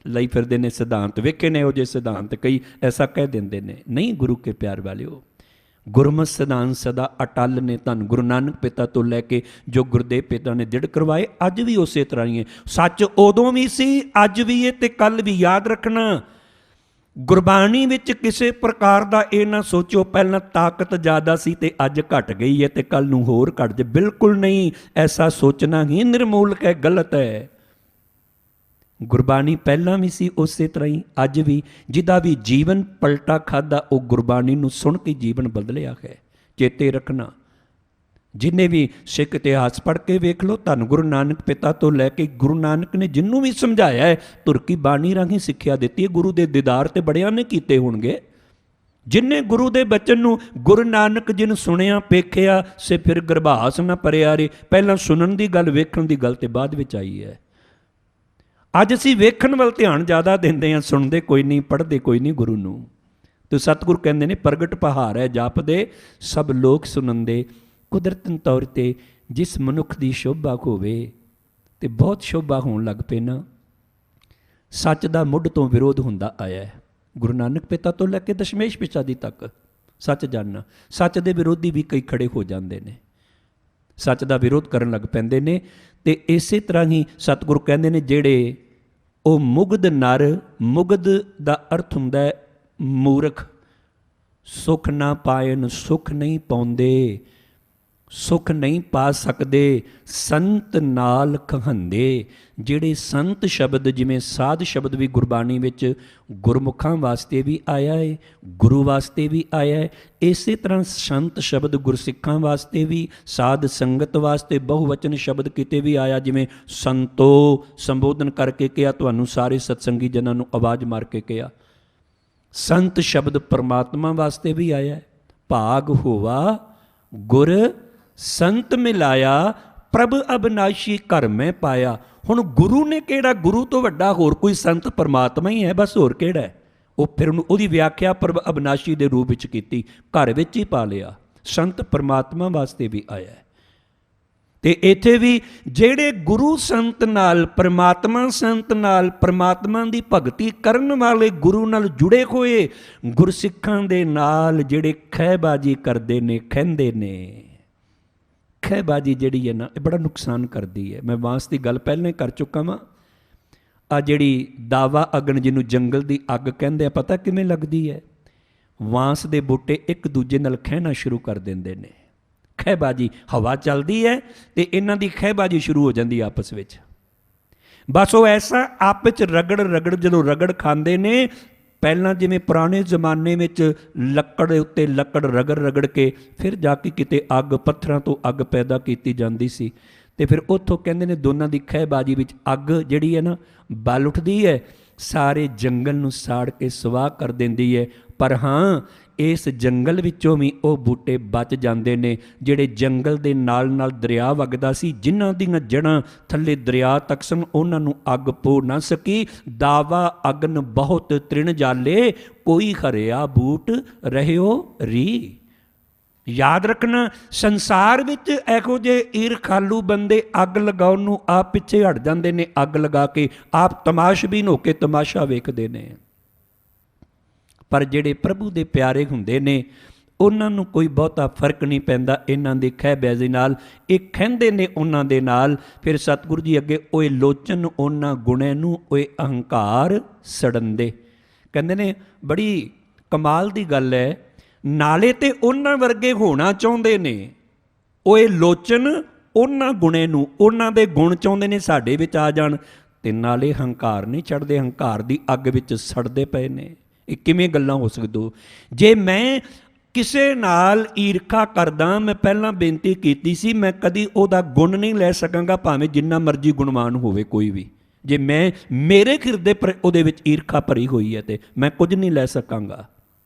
ਲਈ ਫਿਰਦੇ ਨੇ ਸਿਧਾਂਤ, ਵੇਖੇ ਨੇ ਇਹੋ ਜਿਹੇ ਸਿਧਾਂਤ, ਕਈ ਐਸਾ ਕਹਿ ਦਿੰਦੇ ਨੇ। ਨਹੀਂ ਗੁਰੂ ਕੇ ਪਿਆਰ ਵਾਲਿਓ, ਗੁਰਮਤਿ ਸਿਧਾਂਤ ਸਦਾ ਅਟਲ ਨੇ। ਧੰਨ ਗੁਰੂ ਨਾਨਕ ਪਿਤਾ ਤੋਂ ਲੈ ਕੇ ਜੋ ਗੁਰਦੇਵ ਪਿਤਾ ਨੇ ਦ੍ਰਿੜ ਕਰਵਾਏ, ਅੱਜ ਵੀ ਉਸੇ ਤਰ੍ਹਾਂ ਹੀ ਹੈ। ਸੱਚ ਉਦੋਂ ਵੀ ਸੀ, ਅੱਜ ਵੀ ਹੈ ਤੇ ਕੱਲ੍ਹ ਵੀ। ਯਾਦ ਰੱਖਣਾ, ਗੁਰਬਾਣੀ ਵਿੱਚ ਕਿਸੇ ਪ੍ਰਕਾਰ ਦਾ ਇਹ ਨਾ ਸੋਚੋ ਪਹਿਲਾਂ ਤਾਕਤ ਜ਼ਿਆਦਾ ਸੀ ਤੇ ਅੱਜ ਘਟ ਗਈ ਹੈ ਤੇ ਕੱਲ੍ਹ ਨੂੰ ਹੋਰ ਘਟ ਜਾਏ। ਬਿਲਕੁਲ ਨਹੀਂ, ਐਸਾ ਸੋਚਣਾ ਹੀ ਨਿਰਮੂਲਕ ਹੈ, ਗਲਤ ਹੈ। ਗੁਰਬਾਣੀ ਪਹਿਲਾਂ ਵੀ ਸੀ ਉਸੇ ਤਰ੍ਹਾਂ ਹੀ ਅੱਜ ਵੀ। ਜਿਹਦਾ ਵੀ ਜੀਵਨ ਪਲਟਾ ਖਾਧਾ, ਉਹ ਗੁਰਬਾਣੀ ਨੂੰ ਸੁਣ ਕੇ ਜੀਵਨ ਬਦਲਿਆ ਹੈ। ਚੇਤੇ ਰੱਖਣਾ, ਜਿੰਨੇ ਵੀ ਸਿੱਖ ਇਤਿਹਾਸ ਪੜ੍ਹ ਕੇ ਵੇਖ ਲਓ, ਧੰਨ ਗੁਰੂ ਨਾਨਕ ਪਿਤਾ ਤੋਂ ਲੈ ਕੇ ਗੁਰੂ ਨਾਨਕ ਨੇ ਜਿਹਨੂੰ ਵੀ ਸਮਝਾਇਆ ਹੈ, ਤੁਰਕੀ ਬਾਣੀ ਰਾਹੀਂ ਸਿੱਖਿਆ ਦਿੱਤੀ ਹੈ। ਗੁਰੂ ਦੇ ਦੀਦਾਰ ਤੇ ਬੜਿਆਂ ਨੇ ਕੀਤੇ ਹੋਣਗੇ। ਜਿਨ੍ਹੇ ਗੁਰੂ ਦੇ ਬਚਨ ਨੂੰ, ਗੁਰੂ ਨਾਨਕ ਜੀ ਨੂੰ ਸੁਣਿਆ ਵੇਖਿਆ, ਸੇ ਫਿਰ ਗਰਭਾਸ ਨਾ ਪਰਿਆ ਰੇ। ਪਹਿਲਾਂ ਸੁਣਨ ਦੀ ਗੱਲ, ਵੇਖਣ ਦੀ ਗੱਲ ਤੇ ਬਾਅਦ ਵਿੱਚ ਆਈ ਹੈ। ਅੱਜ ਅਸੀਂ ਵੇਖਣ ਵੱਲ ਧਿਆਨ ਜ਼ਿਆਦਾ ਦਿੰਦੇ ਹਾਂ, ਸੁਣਦੇ ਕੋਈ ਨਹੀਂ, ਪੜ੍ਹਦੇ ਕੋਈ ਨਹੀਂ ਗੁਰੂ ਨੂੰ। ਤੇ ਸਤਿਗੁਰੂ ਕਹਿੰਦੇ ਨੇ, ਪ੍ਰਗਟ ਪਹਾੜ ਹੈ ਜਾਪਦੇ ਸਭ ਲੋਕ ਸੁਣੰਦੇ। ਕੁਦਰਤਨ ਤੌਰ 'ਤੇ ਜਿਸ ਮਨੁੱਖ ਦੀ ਸ਼ੋਭਾ ਹੋਵੇ, ਤੇ ਬਹੁਤ ਸ਼ੋਭਾ ਹੋਣ ਲੱਗ ਪਏ ਨਾ, ਸੱਚ ਦਾ ਮੁੱਢ ਤੋਂ ਵਿਰੋਧ ਹੁੰਦਾ ਆਇਆ ਹੈ। ਗੁਰੂ ਨਾਨਕ ਪਿਤਾ ਤੋਂ ਲੈ ਕੇ ਦਸ਼ਮੇਸ਼ ਪਿਤਾਜੀ ਤੱਕ ਸੱਚ ਜਾਣਨਾ। ਸੱਚ ਦੇ ਵਿਰੋਧੀ ਵੀ ਕਈ ਖੜੇ ਹੋ ਜਾਂਦੇ ਨੇ, ਸੱਚ ਦਾ ਵਿਰੋਧ ਕਰਨ ਲੱਗ ਪੈਂਦੇ ਨੇ। ਤੇ ਇਸੇ ਤਰ੍ਹਾਂ ਹੀ ਸਤਿਗੁਰੂ ਕਹਿੰਦੇ ਨੇ, ਜਿਹੜੇ ਉਹ ਮੁਗਧ ਨਰ, ਮੁਗਧ ਦਾ ਅਰਥ ਹੁੰਦਾ ਮੂਰਖ, ਸੁਖ ਨਾ ਪਾਇਨ, ਸੁਖ ਨਹੀਂ ਪਾਉਂਦੇ। ਸੁਖ ਨਹੀਂ ਪਾ ਸਕਦੇ ਸੰਤ ਨਾਲ ਕਹੰਦੇ। ਜਿਹੜੇ ਸੰਤ ਸ਼ਬਦ, ਜਿਵੇਂ ਸਾਧ ਸ਼ਬਦ ਵੀ ਗੁਰਬਾਣੀ ਵਿੱਚ ਗੁਰਮੁਖਾਂ ਵਾਸਤੇ ਵੀ ਆਇਆ ਹੈ, ਗੁਰੂ ਵਾਸਤੇ ਵੀ ਆਇਆ ਹੈ, ਇਸੇ ਤਰ੍ਹਾਂ ਸੰਤ ਸ਼ਬਦ ਗੁਰਸਿੱਖਾਂ ਵਾਸਤੇ ਵੀ, ਸਾਧ ਸੰਗਤ ਵਾਸਤੇ ਬਹੁਵਚਨ ਸ਼ਬਦ ਕਿਤੇ ਵੀ ਆਇਆ। ਜਿਵੇਂ ਸੰਤੋ ਸੰਬੋਧਨ ਕਰਕੇ ਕਿਹਾ, ਤੁਹਾਨੂੰ ਸਾਰੇ ਸਤਸੰਗੀ ਜਨਾਂ ਨੂੰ ਆਵਾਜ਼ ਮਾਰ ਕੇ ਕਿਹਾ। ਸੰਤ ਸ਼ਬਦ ਪਰਮਾਤਮਾ ਵਾਸਤੇ ਵੀ ਆਇਆ ਹੈ। ਭਾਗ ਹੋਵਾ ਗੁਰ ਸੰਤ ਮਿਲਾਇਆ, ਪ੍ਰਭ ਅਬਨਾਸ਼ੀ ਘਰ ਮੈਂ ਪਾਇਆ। ਹੁਣ ਗੁਰੂ ਨੇ ਕਿਹੜਾ, ਗੁਰੂ ਤੋਂ ਵੱਡਾ ਹੋਰ ਕੋਈ ਸੰਤ ਪਰਮਾਤਮਾ ਹੀ ਹੈ, ਬਸ ਹੋਰ ਕਿਹੜਾ ਹੈ। ਉਹ ਫਿਰ ਉਹਦੀ ਵਿਆਖਿਆ ਪ੍ਰਭ ਅਬਨਾਸ਼ੀ ਦੇ ਰੂਪ ਵਿੱਚ ਕੀਤੀ, ਘਰ ਵਿੱਚ ਹੀ ਪਾ ਲਿਆ। ਸੰਤ ਪਰਮਾਤਮਾ ਵਾਸਤੇ ਵੀ ਆਇਆ ਹੈ। ਤੇ ਇੱਥੇ ਵੀ ਜਿਹੜੇ ਗੁਰੂ ਸੰਤ ਨਾਲ, ਪਰਮਾਤਮਾ ਸੰਤ ਨਾਲ, ਪਰਮਾਤਮਾ ਦੀ ਭਗਤੀ ਕਰਨ ਵਾਲੇ, ਗੁਰੂ ਨਾਲ ਜੁੜੇ ਹੋਏ ਗੁਰਸਿੱਖਾਂ ਦੇ ਨਾਲ ਜਿਹੜੇ ਖਹਿਬਾਜੀ ਕਰਦੇ ਨੇ, ਖਹਿੰਦੇ ਨੇ। ਖਹਿਬਾਜੀ ਜਿਹੜੀ ਹੈ ਨਾ, ਇਹ ਬੜਾ ਨੁਕਸਾਨ ਕਰਦੀ ਹੈ। ਮੈਂ ਵਾਂਸ ਦੀ ਗੱਲ ਪਹਿਲਾਂ ਹੀ ਕਰ ਚੁੱਕਾ ਵਾਂ। ਆ ਜਿਹੜੀ ਦਾਵਾ ਅਗਨ, ਜਿਹਨੂੰ ਜੰਗਲ ਦੀ ਅੱਗ ਕਹਿੰਦੇ ਆ, ਪਤਾ ਕਿਵੇਂ ਲੱਗਦੀ ਹੈ? ਵਾਂਸ ਦੇ ਬੂਟੇ ਇੱਕ ਦੂਜੇ ਨਾਲ ਖਹਿਣਾ ਸ਼ੁਰੂ ਕਰ ਦਿੰਦੇ ਨੇ। ਖਹਿਬਾਜੀ, ਹਵਾ ਚੱਲਦੀ ਹੈ ਤੇ ਇਹਨਾਂ ਦੀ ਖਹਿਬਾਜੀ ਸ਼ੁਰੂ ਹੋ ਜਾਂਦੀ ਆਪਸ ਵਿੱਚ। ਬਸ ਉਹ ਐਸਾ ਆਪਸ 'ਚ ਰਗੜ ਰਗੜ, ਜਦੋਂ ਰਗੜ ਖਾਂਦੇ ਨੇ, ਪਹਿਲਾਂ ਜਿਵੇਂ ਪੁਰਾਣੇ ਜ਼ਮਾਨੇ ਵਿੱਚ ਲੱਕੜ ਦੇ ਉੱਤੇ ਲੱਕੜ ਰਗੜ ਰਗੜ ਕੇ ਫਿਰ ਜਾ ਕੇ ਕਿਤੇ ਅੱਗ, ਪੱਥਰਾਂ ਤੋਂ ਅੱਗ ਪੈਦਾ ਕੀਤੀ ਜਾਂਦੀ ਸੀ। ਤੇ ਫਿਰ ਉੱਥੋਂ ਕਹਿੰਦੇ ਨੇ ਦੋਨਾਂ ਦੀ ਖਹਿਬਾਜੀ ਵਿੱਚ ਅੱਗ ਜਿਹੜੀ ਹੈ ਨਾ ਬਲ ਉੱਠਦੀ ਹੈ, ਸਾਰੇ ਜੰਗਲ ਨੂੰ ਸਾੜ ਕੇ ਸਵਾਹ ਕਰ ਦਿੰਦੀ ਹੈ। ਪਰ ਹਾਂ, ਇਸ ਜੰਗਲ ਵਿੱਚੋਂ ਵੀ ਉਹ ਬੂਟੇ ਬਚ ਜਾਂਦੇ ਨੇ ਜਿਹੜੇ ਜੰਗਲ ਦੇ ਨਾਲ ਨਾਲ ਦਰਿਆ ਵਗਦਾ ਸੀ, ਜਿਨ੍ਹਾਂ ਦੀਆਂ ਜੜ੍ਹਾਂ ਥੱਲੇ ਦਰਿਆ ਤੱਕ ਸਨ, ਉਹਨਾਂ ਨੂੰ ਅੱਗ ਪੋ ਨਾ ਸਕੀ। ਦਾਵਾ ਅਗਨ ਬਹੁਤ ਤ੍ਰਿਣ ਜਾਲੇ, ਕੋਈ ਹਰਿਆ ਬੂਟ ਰਹਿਓ ਰੀ। ਯਾਦ ਰੱਖਣਾ, ਸੰਸਾਰ ਵਿੱਚ ਇਹੋ ਜਿਹੇ ਈਰਖਾਲੂ ਬੰਦੇ ਅੱਗ ਲਗਾਉਣ ਨੂੰ ਆਪ ਪਿੱਛੇ ਹਟ ਜਾਂਦੇ ਨੇ, ਅੱਗ ਲਗਾ ਕੇ ਆਪ ਤਮਾਸ਼ਬੀਨ ਹੋ ਕੇ ਤਮਾਸ਼ਾ ਵੇਖਦੇ ਨੇ। ਪਰ ਜਿਹੜੇ ਪ੍ਰਭੂ ਦੇ ਪਿਆਰੇ ਹੁੰਦੇ ਨੇ, ਉਹਨਾਂ ਨੂੰ ਕੋਈ ਬਹੁਤਾ ਫਰਕ ਨਹੀਂ ਪੈਂਦਾ ਇਹਨਾਂ ਦੀ ਖਹਿਬਾਜ਼ੀ ਨਾਲ। ਇਹ ਖਹਿੰਦੇ ਨੇ ਉਹਨਾਂ ਦੇ ਨਾਲ। ਫਿਰ ਸਤਿਗੁਰੂ ਜੀ ਅੱਗੇ, ਓਏ ਲੋਚਨ ਉਹਨਾਂ ਗੁਣੇ ਨੂੰ, ਓਏ ਅਹੰਕਾਰ ਸੜਨਦੇ। ਕਹਿੰਦੇ ਨੇ ਬੜੀ ਕਮਾਲ ਦੀ ਗੱਲ ਹੈ, ਨਾਲੇ ਤੇ ਉਹਨਾਂ ਵਰਗੇ ਹੋਣਾ ਚਾਹੁੰਦੇ ਨੇ, ਓਏ ਲੋਚਨ ਉਹਨਾਂ ਗੁਣੇ ਨੂੰ, ਉਹਨਾਂ ਦੇ ਗੁਣ ਚਾਹੁੰਦੇ ਨੇ ਸਾਡੇ ਵਿੱਚ ਆ ਜਾਣ, ਤੇ ਨਾਲੇ ਹੰਕਾਰ ਨਹੀਂ ਛੱਡਦੇ, ਹੰਕਾਰ ਦੀ ਅੱਗ ਵਿੱਚ ਸੜਦੇ ਪਏ ਨੇ। ਇਹ ਕਿਵੇਂ ਗੱਲਾਂ ਹੋ ਸਕਦੀਆਂ? ਜੇ ਮੈਂ ਕਿਸੇ ਨਾਲ ਈਰਖਾ ਕਰਦਾ, ਮੈਂ ਪਹਿਲਾਂ ਬੇਨਤੀ ਕੀਤੀ ਸੀ, ਮੈਂ ਕਦੀ ਉਹਦਾ ਗੁਣ ਨਹੀਂ ਲੈ ਸਕਾਂਗਾ, ਭਾਵੇਂ ਜਿੰਨਾ ਮਰਜ਼ੀ ਗੁਣਵਾਨ ਹੋਵੇ ਕੋਈ ਵੀ। ਜੇ ਮੈਂ ਮੇਰੇ ਹਿਰਦੇ ਪਰ ਉਹਦੇ ਵਿੱਚ ਈਰਖਾ ਭਰੀ ਹੋਈ ਹੈ ਤੇ ਮੈਂ ਕੁਝ ਨਹੀਂ ਲੈ ਸਕਾਂਗਾ।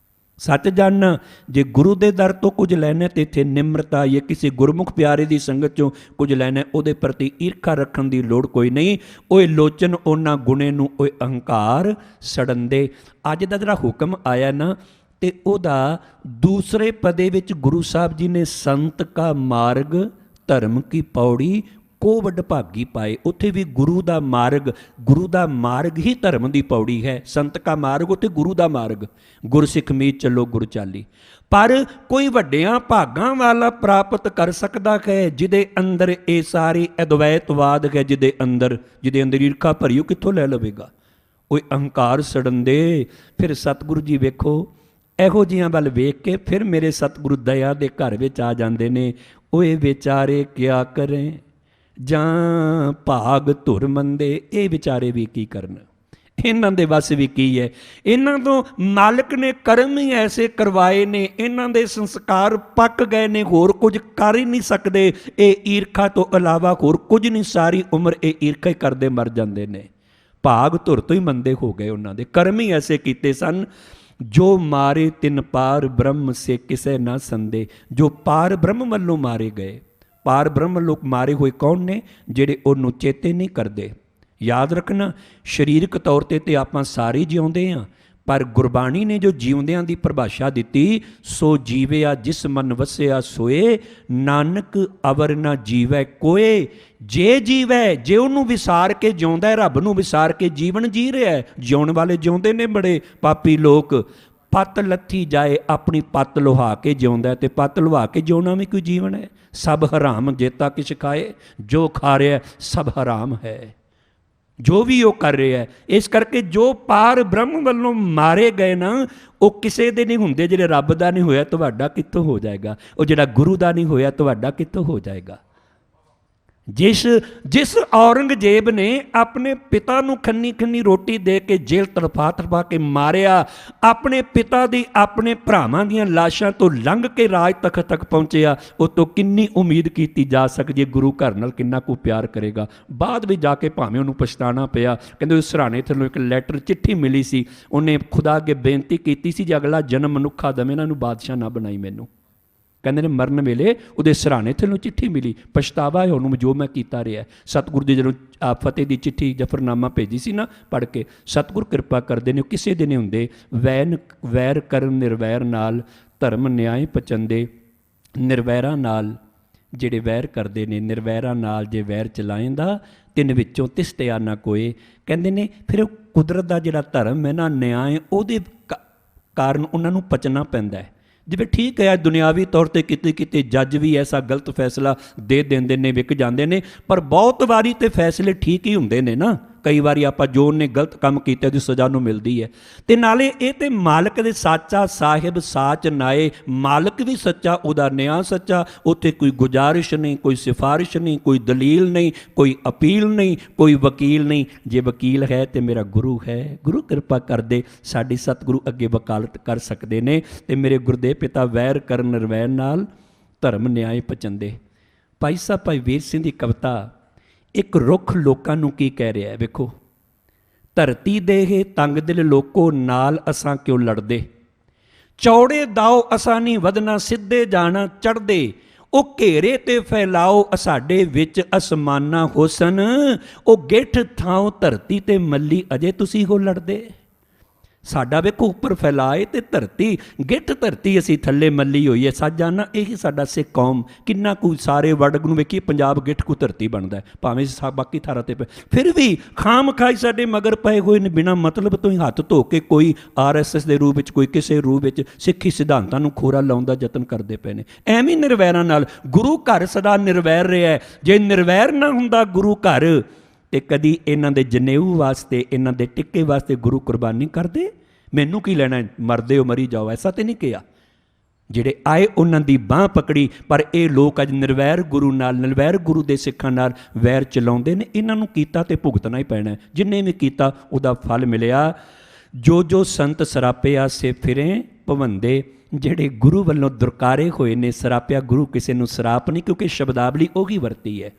ਸੱਚ ਜਾਣਨਾ, ਜੇ ਗੁਰੂ ਦੇ ਦਰ ਤੋਂ ਕੁਝ ਲੈਣਾ ਤੇ ਇੱਥੇ ਨਿਮਰਤਾ ਜਾਂ ਕਿਸੇ ਗੁਰਮੁਖ ਪਿਆਰੇ ਦੀ ਸੰਗਤ ਚੋਂ ਕੁਝ ਲੈਣਾ, ਉਹਦੇ ਪ੍ਰਤੀ ਈਰਖਾ ਰੱਖਣ ਦੀ ਲੋੜ ਕੋਈ ਨਹੀਂ। ਓਏ ਲੋਚਨ ਉਹਨਾਂ ਗੁਣੇ ਨੂੰ, ਓਏ ਅਹੰਕਾਰ ਸੜਨ ਦੇ। ਅੱਜ ਦਾ ਜਿਹੜਾ ਹੁਕਮ ਆਇਆ ਨਾ, ਤੇ ਉਹਦਾ ਦੂਸਰੇ ਪਦੇ ਵਿੱਚ ਗੁਰੂ ਸਾਹਿਬ ਜੀ ਨੇ ਸੰਤ ਕਾ ਮਾਰਗ ਧਰਮ ਕੀ ਪੌੜੀ ਕੋ ਵੱਡ ਭਾਗੀ ਪਾਏ। ਉੱਥੇ ਵੀ ਗੁਰੂ ਦਾ ਮਾਰਗ, ਗੁਰੂ ਦਾ ਮਾਰਗ ਹੀ ਧਰਮ ਦੀ ਪੌੜੀ ਹੈ। ਸੰਤ ਕਾ ਮਾਰਗ, ਉੱਥੇ ਗੁਰੂ ਦਾ ਮਾਰਗ। ਗੁਰਸਿੱਖ ਮੀਤ ਚੱਲੋ ਗੁਰ ਚਾਲੀ। ਪਰ ਕੋਈ ਵੱਡਿਆਂ ਭਾਗਾਂ ਵਾਲਾ ਪ੍ਰਾਪਤ ਕਰ ਸਕਦਾ ਹੈ ਜਿਹਦੇ ਅੰਦਰ ਇਹ ਸਾਰੀ ਅਦਵੈਤਵਾਦ ਹੈ, ਜਿਹਦੇ ਅੰਦਰ ਈਰਖਾ ਭਰੀ, ਉਹ ਕਿੱਥੋਂ ਲੈ ਲਵੇਗਾ? ਉਹ ਅਹੰਕਾਰ ਸੜਨ ਦੇ। ਫਿਰ ਸਤਿਗੁਰੂ ਜੀ ਵੇਖੋ, ਇਹੋ ਜਿਹੀਆਂ ਵੱਲ ਵੇਖ ਕੇ ਫਿਰ ਮੇਰੇ ਸਤਿਗੁਰੂ ਦਇਆ ਦੇ ਘਰ ਵਿੱਚ ਆ ਜਾਂਦੇ ਨੇ। ਓਏ ਵਿਚਾਰੇ ਕਿਆ ਕਰੇ ਜਾਂ ਭਾਗ ਧੁਰ ਮੰਦੇ। ਇਹ ਵਿਚਾਰੇ ਵੀ ਕੀ ਕਰਨ, ਇਹਨਾਂ ਦੇ ਵੱਸ ਵੀ ਕੀ ਹੈ? ਇਹਨਾਂ ਤੋਂ ਮਾਲਕ ਨੇ ਕਰਮ ਹੀ ਐਸੇ ਕਰਵਾਏ ਨੇ, ਇਹਨਾਂ ਦੇ ਸੰਸਕਾਰ ਪੱਕ ਗਏ ਨੇ, ਹੋਰ ਕੁਝ ਕਰ ਹੀ ਨਹੀਂ ਸਕਦੇ। ਇਹ ਈਰਖਾ ਤੋਂ ਇਲਾਵਾ ਹੋਰ ਕੁਝ ਨਹੀਂ। ਸਾਰੀ ਉਮਰ ਇਹ ਈਰਖਾ ਹੀ ਕਰਦੇ ਮਰ ਜਾਂਦੇ ਨੇ। ਭਾਗ ਧੁਰ ਤੋਂ ਹੀ ਮੰਦੇ ਹੋ ਗਏ, ਉਹਨਾਂ ਦੇ ਕਰਮ ਹੀ ਐਸੇ ਕੀਤੇ ਸਨ। ਜੋ ਮਾਰੇ ਤਿਨ ਪਾਰ ਬ੍ਰਹਮ ਸੇ ਕਿਸੇ ਨਾ ਸੰਦੇ। ਜੋ ਪਾਰ ਬ੍ਰਹਮ ਵੱਲੋਂ ਮਾਰੇ ਗਏ, ਪਾਰ ਬ੍ਰਹਮ ਲੋਕ ਮਾਰੇ ਹੋਏ ਕੌਣ ਨੇ? ਜਿਹੜੇ ਉਹਨੂੰ ਚੇਤੇ ਨਹੀਂ ਕਰਦੇ। ਯਾਦ ਰੱਖਣਾ, ਸਰੀਰਕ ਤੌਰ 'ਤੇ ਆਪਾਂ ਸਾਰੇ ਜਿਉਂਦੇ ਹਾਂ, ਪਰ ਗੁਰਬਾਣੀ ਨੇ ਜੋ ਜਿਉਂਦਿਆਂ ਦੀ ਪਰਿਭਾਸ਼ਾ ਦਿੱਤੀ, ਸੋ ਜੀਵਿਆ ਜਿਸ ਮਨ ਵਸਿਆ ਸੋਏ, ਨਾਨਕ ਅਵਰ ਨਾ ਜੀਵੈ ਕੋਏ। ਜੇ ਜੀਵੈ, ਜੇ ਉਹਨੂੰ ਵਿਸਾਰ ਕੇ ਜਿਉਂਦਾ, ਰੱਬ ਨੂੰ ਵਿਸਾਰ ਕੇ ਜੀਵਨ ਜੀ ਰਿਹਾ। ਜਿਉਣ ਵਾਲੇ ਜਿਉਂਦੇ ਨੇ ਬੜੇ ਪਾਪੀ ਲੋਕ। ਪੱਤ ਲੱਥੀ ਜਾਏ, ਆਪਣੀ ਪੱਤ ਲੁਹਾ ਕੇ ਜਿਉਂਦਾ, ਤੇ ਪੱਤ ਲੁਹਾ ਕੇ ਜਿਉਣਾ ਵੀ ਕੋਈ ਜੀਵਨ ਹੈ? ਸਭ ਹਰਾਮ ਜੇਤਾ ਕਿਛ ਖਾਏ, ਜੋ ਖਾ ਰਿਹਾ ਸਭ ਹਰਾਮ ਹੈ। ਜੋ ਵੀ ਉਹ ਕਰ ਰਿਹਾ ਹੈ। ਇਸ ਕਰਕੇ ਜੋ ਪਾਰ ਬ੍ਰਹਮ ਵੱਲੋਂ ਮਾਰੇ ਗਏ ਨਾ, ਉਹ ਕਿਸੇ ਦੇ ਨਹੀਂ ਹੁੰਦੇ। ਜਿਹੜੇ ਰੱਬ ਦਾ ਨਹੀਂ ਹੋਇਆ, ਤੁਹਾਡਾ ਕਿੱਥੋਂ ਹੋ ਜਾਏਗਾ? ਉਹ ਜਿਹੜਾ ਗੁਰੂ ਦਾ ਨਹੀਂ ਹੋਇਆ, ਤੁਹਾਡਾ ਕਿੱਥੋਂ ਹੋ ਜਾਏਗਾ? ਜਿਸ ਔਰੰਗਜ਼ੇਬ ਨੇ ਆਪਣੇ ਪਿਤਾ ਨੂੰ ਖੰਨੀ ਖੰਨੀ ਰੋਟੀ ਦੇ ਕੇ ਜੇਲ੍ਹ ਤੜਫਾ ਕੇ ਮਾਰਿਆ, ਆਪਣੇ ਪਿਤਾ ਦੀ ਆਪਣੇ ਭਰਾਵਾਂ ਦੀਆਂ ਲਾਸ਼ਾਂ ਤੋਂ ਲੰਘ ਕੇ ਰਾਜ ਤਖਤ ਤੱਕ ਪਹੁੰਚਿਆ, ਉਹ ਤੋਂ ਕਿੰਨੀ ਉਮੀਦ ਕੀਤੀ ਜਾ ਸਕਦੀ ਹੈ ਗੁਰੂ ਘਰ ਨਾਲ ਕਿੰਨਾ ਕੁ ਪਿਆਰ ਕਰੇਗਾ? ਬਾਅਦ ਵਿੱਚ ਜਾ ਕੇ ਭਾਵੇਂ ਉਹਨੂੰ ਪਛਤਾਣਾ ਪਿਆ। ਕਹਿੰਦੇ ਉਸ ਸਰਾਣੇ ਥੱਲੋਂ ਇੱਕ ਲੈਟਰ ਚਿੱਠੀ ਮਿਲੀ ਸੀ, ਉਹਨੇ ਖੁਦਾ ਅੱਗੇ ਬੇਨਤੀ ਕੀਤੀ ਸੀ ਜੇ ਅਗਲਾ ਜਨਮ ਮਨੁੱਖਾ ਦਵੇ, ਇਹਨਾਂ ਨੂੰ ਬਾਦਸ਼ਾਹ ਨਾ ਬਣਾਈ ਮੈਨੂੰ। ਕਹਿੰਦੇ ਨੇ ਮਰਨ ਵੇਲੇ ਉਹਦੇ ਸਰਾਣੇ ਥੱਲੋਂ ਚਿੱਠੀ ਮਿਲੀ, ਪਛਤਾਵਾ ਹੈ ਉਹਨੂੰ ਜੋ ਮੈਂ ਕੀਤਾ ਰਿਹਾ। ਸਤਿਗੁਰੂ ਦੀ ਜਦੋਂ ਫਤਿਹ ਦੀ ਚਿੱਠੀ ਜਫਰਨਾਮਾ ਭੇਜੀ ਸੀ ਨਾ ਪੜ੍ਹ ਕੇ, ਸਤਿਗੁਰ ਕਿਰਪਾ ਕਰਦੇ ਨੇ, ਕਿਸੇ ਦੇ ਨਹੀਂ ਹੁੰਦੇ। ਵੈਰ ਕਰਨ ਨਿਰਵੈਰ ਨਾਲ, ਧਰਮ ਨਿਆਏ ਪਚੰਦੇ। ਨਿਰਵੈਰਾਂ ਨਾਲ ਜਿਹੜੇ ਵੈਰ ਕਰਦੇ ਨੇ, ਨਿਰਵੈਰਾਂ ਨਾਲ ਜੇ ਵੈਰ ਚਲਾਏਂਦਾ, ਤਿੰਨ ਵਿੱਚੋਂ ਤਿਸਤਿਆ ਨਾ ਕੋਏ। ਕਹਿੰਦੇ ਨੇ ਫਿਰ ਕੁਦਰਤ ਦਾ ਜਿਹੜਾ ਧਰਮ ਹੈ ਨਾ, ਨਿਆਂ, ਉਹਦੇ ਕਾਰਨ ਉਹਨਾਂ ਨੂੰ ਪਚਣਾ ਪੈਂਦਾ ਹੈ। ਜਿਵੇਂ ਠੀਕ ਹੈ ਦੁਨਿਆਵੀ ਤੌਰ 'ਤੇ ਕਿਤੇ ਜੱਜ ਵੀ ਐਸਾ ਗਲਤ ਫੈਸਲਾ ਦੇ ਦਿੰਦੇ ਨੇ, ਵਿਕ ਜਾਂਦੇ ਨੇ, ਪਰ ਬਹੁਤ ਵਾਰੀ ਤੇ ਫੈਸਲੇ ਠੀਕ ਹੀ ਹੁੰਦੇ ਨੇ ਨਾ। ਕਈ ਵਾਰੀ ਆਪਾਂ ਜੋ ਉਹਨੇ ਗਲਤ ਕੰਮ ਕੀਤਾ ਉਹਦੀ ਸਜ਼ਾ ਨੂੰ ਮਿਲਦੀ ਹੈ। ਤੇ ਨਾਲੇ ਇਹ ਤੇ ਮਾਲਕ ਦੇ ਸਾਚਾ ਸਾਹਿਬ ਸਾਚ ਨਾਏ, ਮਾਲਕ ਵੀ ਸੱਚਾ, ਉਹਦਾ ਨਿਆਂ ਸੱਚਾ। ਉੱਥੇ ਕੋਈ ਗੁਜ਼ਾਰਿਸ਼ ਨਹੀਂ, ਕੋਈ ਸਿਫਾਰਿਸ਼ ਨਹੀਂ, ਕੋਈ ਦਲੀਲ ਨਹੀਂ, ਕੋਈ ਅਪੀਲ ਨਹੀਂ, ਕੋਈ ਵਕੀਲ ਨਹੀਂ। ਜੇ ਵਕੀਲ ਹੈ ਤੇ ਮੇਰਾ ਗੁਰੂ ਹੈ। ਗੁਰੂ ਕਿਰਪਾ ਕਰਦੇ ਸਾਡੀ ਸਤਿਗੁਰੂ ਅੱਗੇ ਵਕਾਲਤ ਕਰ ਸਕਦੇ ਨੇ। ਤੇ ਮੇਰੇ ਗੁਰਦੇਵ ਪਿਤਾ ਵੈਰ ਕਰਨ ਨਿਰਵੈਰ ਨਾਲ, ਧਰਮ ਨਿਆਏ ਪਚੰਦੇ। ਭਾਈ ਸਾਹਿਬ ਭਾਈ ਵੀਰ ਸਿੰਘ ਦੀ ਕਵਿਤਾ ਇੱਕ ਰੁੱਖ ਲੋਕਾਂ ਨੂੰ ਕੀ ਕਹਿ ਰਿਹਾ ਹੈ ਵੇਖੋ। ਧਰਤੀ ਦੇ ਇਹ ਤੰਗ ਦਿਲ ਲੋਕੋ, ਨਾਲ ਅਸਾਂ ਕਿਉਂ ਲੜਦੇ? ਚੌੜੇ ਦਾਓ ਅਸਾਂ ਨਹੀਂ ਵਧਣਾ, ਸਿੱਧੇ ਜਾਣਾ ਚੜ੍ਹਦੇ। ਉਹ ਘੇਰੇ ਤੇ ਫੈਲਾਓ ਸਾਡੇ ਵਿੱਚ ਅਸਮਾਨਾ ਹੁਸਨ, ਉਹ ਗਿੱਠ ਥਾਂ ਧਰਤੀ ਤੇ ਮੱਲੀ, ਅਜੇ ਤੁਸੀਂ ਹੋ ਲੜਦੇ। ਸਾਡਾ ਵੇਖੋ ਉੱਪਰ ਫੈਲਾਏ ਤੇ ਧਰਤੀ, ਗਿੱਠ ਧਰਤੀ ਅਸੀਂ ਥੱਲੇ ਮੱਲੀ ਹੋਈ ਹੈ। ਸਾਜਾਨਾ ਇਹੀ ਸਾਡਾ ਸਿੱਖ ਕੌਮ, ਕਿੰਨਾ ਕੁ ਸਾਰੇ ਵਰਗ ਨੂੰ ਵੇਖੀਏ, ਪੰਜਾਬ ਗਿੱਠ ਕੋ ਧਰਤੀ ਬਣਦਾ, ਭਾਵੇਂ ਬਾਕੀ ਥਾਰਾਂ 'ਤੇ ਫਿਰ ਵੀ ਖਾਮ ਖਾਈ ਸਾਡੇ ਮਗਰ ਪਏ ਹੋਏ ਨੇ। ਬਿਨਾਂ ਮਤਲਬ ਤੋਂ ਹੀ ਹੱਥ ਧੋ ਕੇ ਕੋਈ RSS ਦੇ ਰੂਪ ਵਿੱਚ, ਕੋਈ ਕਿਸੇ ਰੂਪ ਵਿੱਚ ਸਿੱਖੀ ਸਿਧਾਂਤਾਂ ਨੂੰ ਖੋਰਾ ਲਾਉਣ ਦਾ ਯਤਨ ਕਰਦੇ ਪਏ ਨੇ। ਐਵੇਂ ਨਿਰਵੈਰਾਂ ਨਾਲ ਗੁਰੂ ਘਰ ਸਦਾ ਨਿਰਵੈਰ ਰਿਹਾ। ਜੇ ਨਿਰਵੈਰ ਨਾ ਹੁੰਦਾ ਗੁਰੂ ਘਰ, ਤੇ ਕਦੀ ਇਹਨਾਂ ਦੇ ਜਨੇਊ ਵਾਸਤੇ, ਇਹਨਾਂ ਦੇ ਟਿੱਕੇ ਵਾਸਤੇ ਗੁਰੂ ਕੁਰਬਾਨੀ ਕਰਦੇ? ਮੈਨੂੰ ਕੀ ਲੈਣਾ, ਮਰਦੇ ਹੋ ਮਰੀ ਜਾਓ, ਐਸਾ ਤੇ ਨਹੀਂ ਕਿਹਾ। ਜਿਹੜੇ ਆਏ ਉਹਨਾਂ ਦੀ ਬਾਂਹ ਪਕੜੀ, ਪਰ ਇਹ ਲੋਕ ਅੱਜ ਨਿਰਵੈਰ ਗੁਰੂ ਨਾਲ, ਨਿਰਵੈਰ ਗੁਰੂ ਦੇ ਸਿੱਖਾਂ ਨਾਲ ਵੈਰ ਚਲਾਉਂਦੇ ਨੇ। ਇਹਨਾਂ ਨੂੰ ਕੀਤਾ ਤੇ ਭੁਗਤਣਾ ਹੀ ਪੈਣਾ। ਜਿੰਨੇ ਵੀ ਕੀਤਾ ਉਹਦਾ ਫਲ ਮਿਲਿਆ। ਜੋ ਸੰਤ ਸਰਾਪਿਆ ਸੇ ਫਿਰੇ ਭਵੰਦੇ। ਜਿਹੜੇ ਗੁਰੂ ਵੱਲੋਂ ਦੁਰਕਾਰੇ ਹੋਏ ਨੇ, ਸਰਾਪਿਆ ਗੁਰੂ ਕਿਸੇ ਨੂੰ ਸਰਾਪ ਨਹੀਂ, ਕਿਉਂਕਿ ਸ਼ਬਦਾਵਲੀ ਉਹੀ ਵਰਤੀ ਹੈ।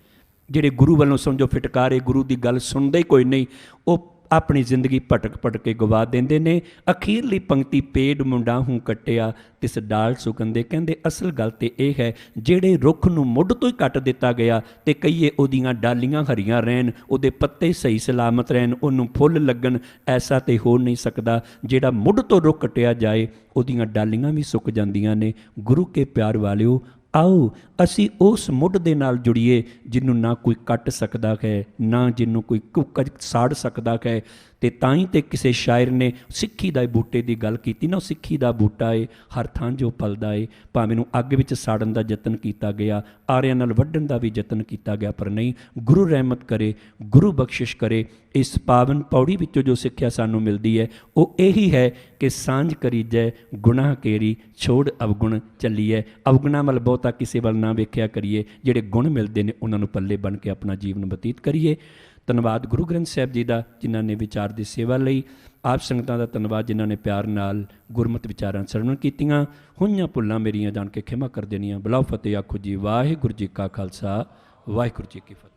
ਜਿਹੜੇ ਗੁਰੂ ਵੱਲੋਂ ਸਮਝੋ ਫਿਟਕਾਰੇ, ਗੁਰੂ ਦੀ ਗੱਲ ਸੁਣਦੇ ਹੀ ਕੋਈ ਨਹੀਂ, ਉਹ ਆਪਣੀ ਜ਼ਿੰਦਗੀ ਭਟਕ ਕੇ ਗਵਾ ਦਿੰਦੇ ਨੇ। ਅਖੀਰਲੀ ਪੰਕਤੀ, ਪੇੜ ਮੁੰਡਾ ਹੂੰ ਕੱਟਿਆ ਤਿਸ ਡਾਲ ਸੁਗੰਦੇ। ਕਹਿੰਦੇ ਅਸਲ ਗੱਲ ਤੇ ਇਹ ਹੈ, ਜਿਹੜੇ ਰੁੱਖ ਨੂੰ ਮੁੱਢ ਤੋਂ ਹੀ ਕੱਟ ਦਿੱਤਾ ਗਿਆ ਤੇ ਕਹੀਏ ਉਹਦੀਆਂ ਡਾਲੀਆਂ ਹਰੀਆਂ ਰਹਿਣ, ਉਹਦੇ ਪੱਤੇ ਸਹੀ ਸਲਾਮਤ ਰਹਿਣ, ਉਹਨੂੰ ਫੁੱਲ ਲੱਗਣ, ਐਸਾ ਤੇ ਹੋ ਨਹੀਂ ਸਕਦਾ। ਜਿਹੜਾ ਮੁੱਢ ਤੋਂ ਰੁੱਖ ਕੱਟਿਆ ਜਾਏ, ਉਹਦੀਆਂ ਡਾਲੀਆਂ ਵੀ ਸੁੱਕ ਜਾਂਦੀਆਂ ਨੇ। ਗੁਰੂ ਕੇ ਪਿਆਰ ਵਾਲਿਓ, ਆਓ ਅਸੀਂ ਉਸ ਮੁੱਢ ਦੇ ਨਾਲ ਜੁੜੀਏ ਜਿਹਨੂੰ ਨਾ ਕੋਈ ਕੱਟ ਸਕਦਾ ਹੈ, ਨਾ ਜਿਹਨੂੰ ਕੋਈ ਸਾੜ ਸਕਦਾ ਹੈ। ਤੇ ਤਾਂ ਹੀ ਤੇ ਕਿਸੇ ਸ਼ਾਇਰ ਨੇ ਸਿੱਖੀ ਦਾ ਬੂਟੇ ਦੀ ਗੱਲ ਕੀਤੀ ਨਾ, ਉਹ ਸਿੱਖੀ ਦਾ ਬੂਟਾ ਏ, ਹਰ ਥਾਂ ਜੋ ਪਲਦਾ ਏ। ਭਾਵੇਂ ਨੂੰ ਅੱਗ ਵਿੱਚ ਸਾੜਨ ਦਾ ਯਤਨ ਕੀਤਾ ਗਿਆ, ਆਰਿਆਂ ਨਾਲ ਵੱਢਣ ਦਾ ਵੀ ਯਤਨ ਕੀਤਾ ਗਿਆ, ਪਰ ਨਹੀਂ। ਗੁਰੂ ਰਹਿਮਤ ਕਰੇ, ਗੁਰੂ ਬਖਸ਼ਿਸ਼ ਕਰੇ। ਇਸ ਪਾਵਨ ਪੌੜੀ ਵਿੱਚੋਂ ਜੋ ਸਿੱਖਿਆ ਸਾਨੂੰ ਮਿਲਦੀ ਹੈ ਉਹ ਇਹੀ ਹੈ ਕਿ ਸਾਂਝ ਕਰੀਜੈ ਗੁਨਾਹ ਕੇਰੀ, ਛੋੜ ਅਵਗੁਣ ਚੱਲੀਐ। ਅਵਗੁਣਾਂ ਵੱਲ ਬਹੁਤਾ ਕਿਸੇ ਵੱਲ ਨਾ ਵੇਖਿਆ ਕਰੀਏ, ਜਿਹੜੇ ਗੁਣ ਮਿਲਦੇ ਨੇ ਉਹਨਾਂ ਨੂੰ ਪੱਲੇ ਬਣ ਕੇ ਆਪਣਾ ਜੀਵਨ ਬਤੀਤ ਕਰੀਏ। ਧੰਨਵਾਦ ਗੁਰੂ ਗ੍ਰੰਥ ਸਾਹਿਬ ਜੀ ਦਾ, ਜਿਨ੍ਹਾਂ ਨੇ ਵਿਚਾਰ ਦੀ ਸੇਵਾ ਲਈ। ਆਪ ਸੰਗਤਾਂ ਦਾ ਧੰਨਵਾਦ ਜਿਨ੍ਹਾਂ ਨੇ ਪਿਆਰ ਨਾਲ ਗੁਰਮਤਿ ਵਿਚਾਰਾਂ ਸਰਵਣ ਕੀਤੀਆਂ। ਹੋਈਆਂ ਭੁੱਲਾਂ ਮੇਰੀਆਂ ਜਾਣ ਕੇ ਖਿਮਾ ਕਰ ਦੇਣੀਆਂ। ਬੁਲਾਓ ਫਤਿਹ ਆਖੋ ਜੀ। ਵਾਹਿਗੁਰੂ ਜੀ ਕਾ ਖਾਲਸਾ, ਵਾਹਿਗੁਰੂ ਜੀ ਕੀ ਫਤਿਹ।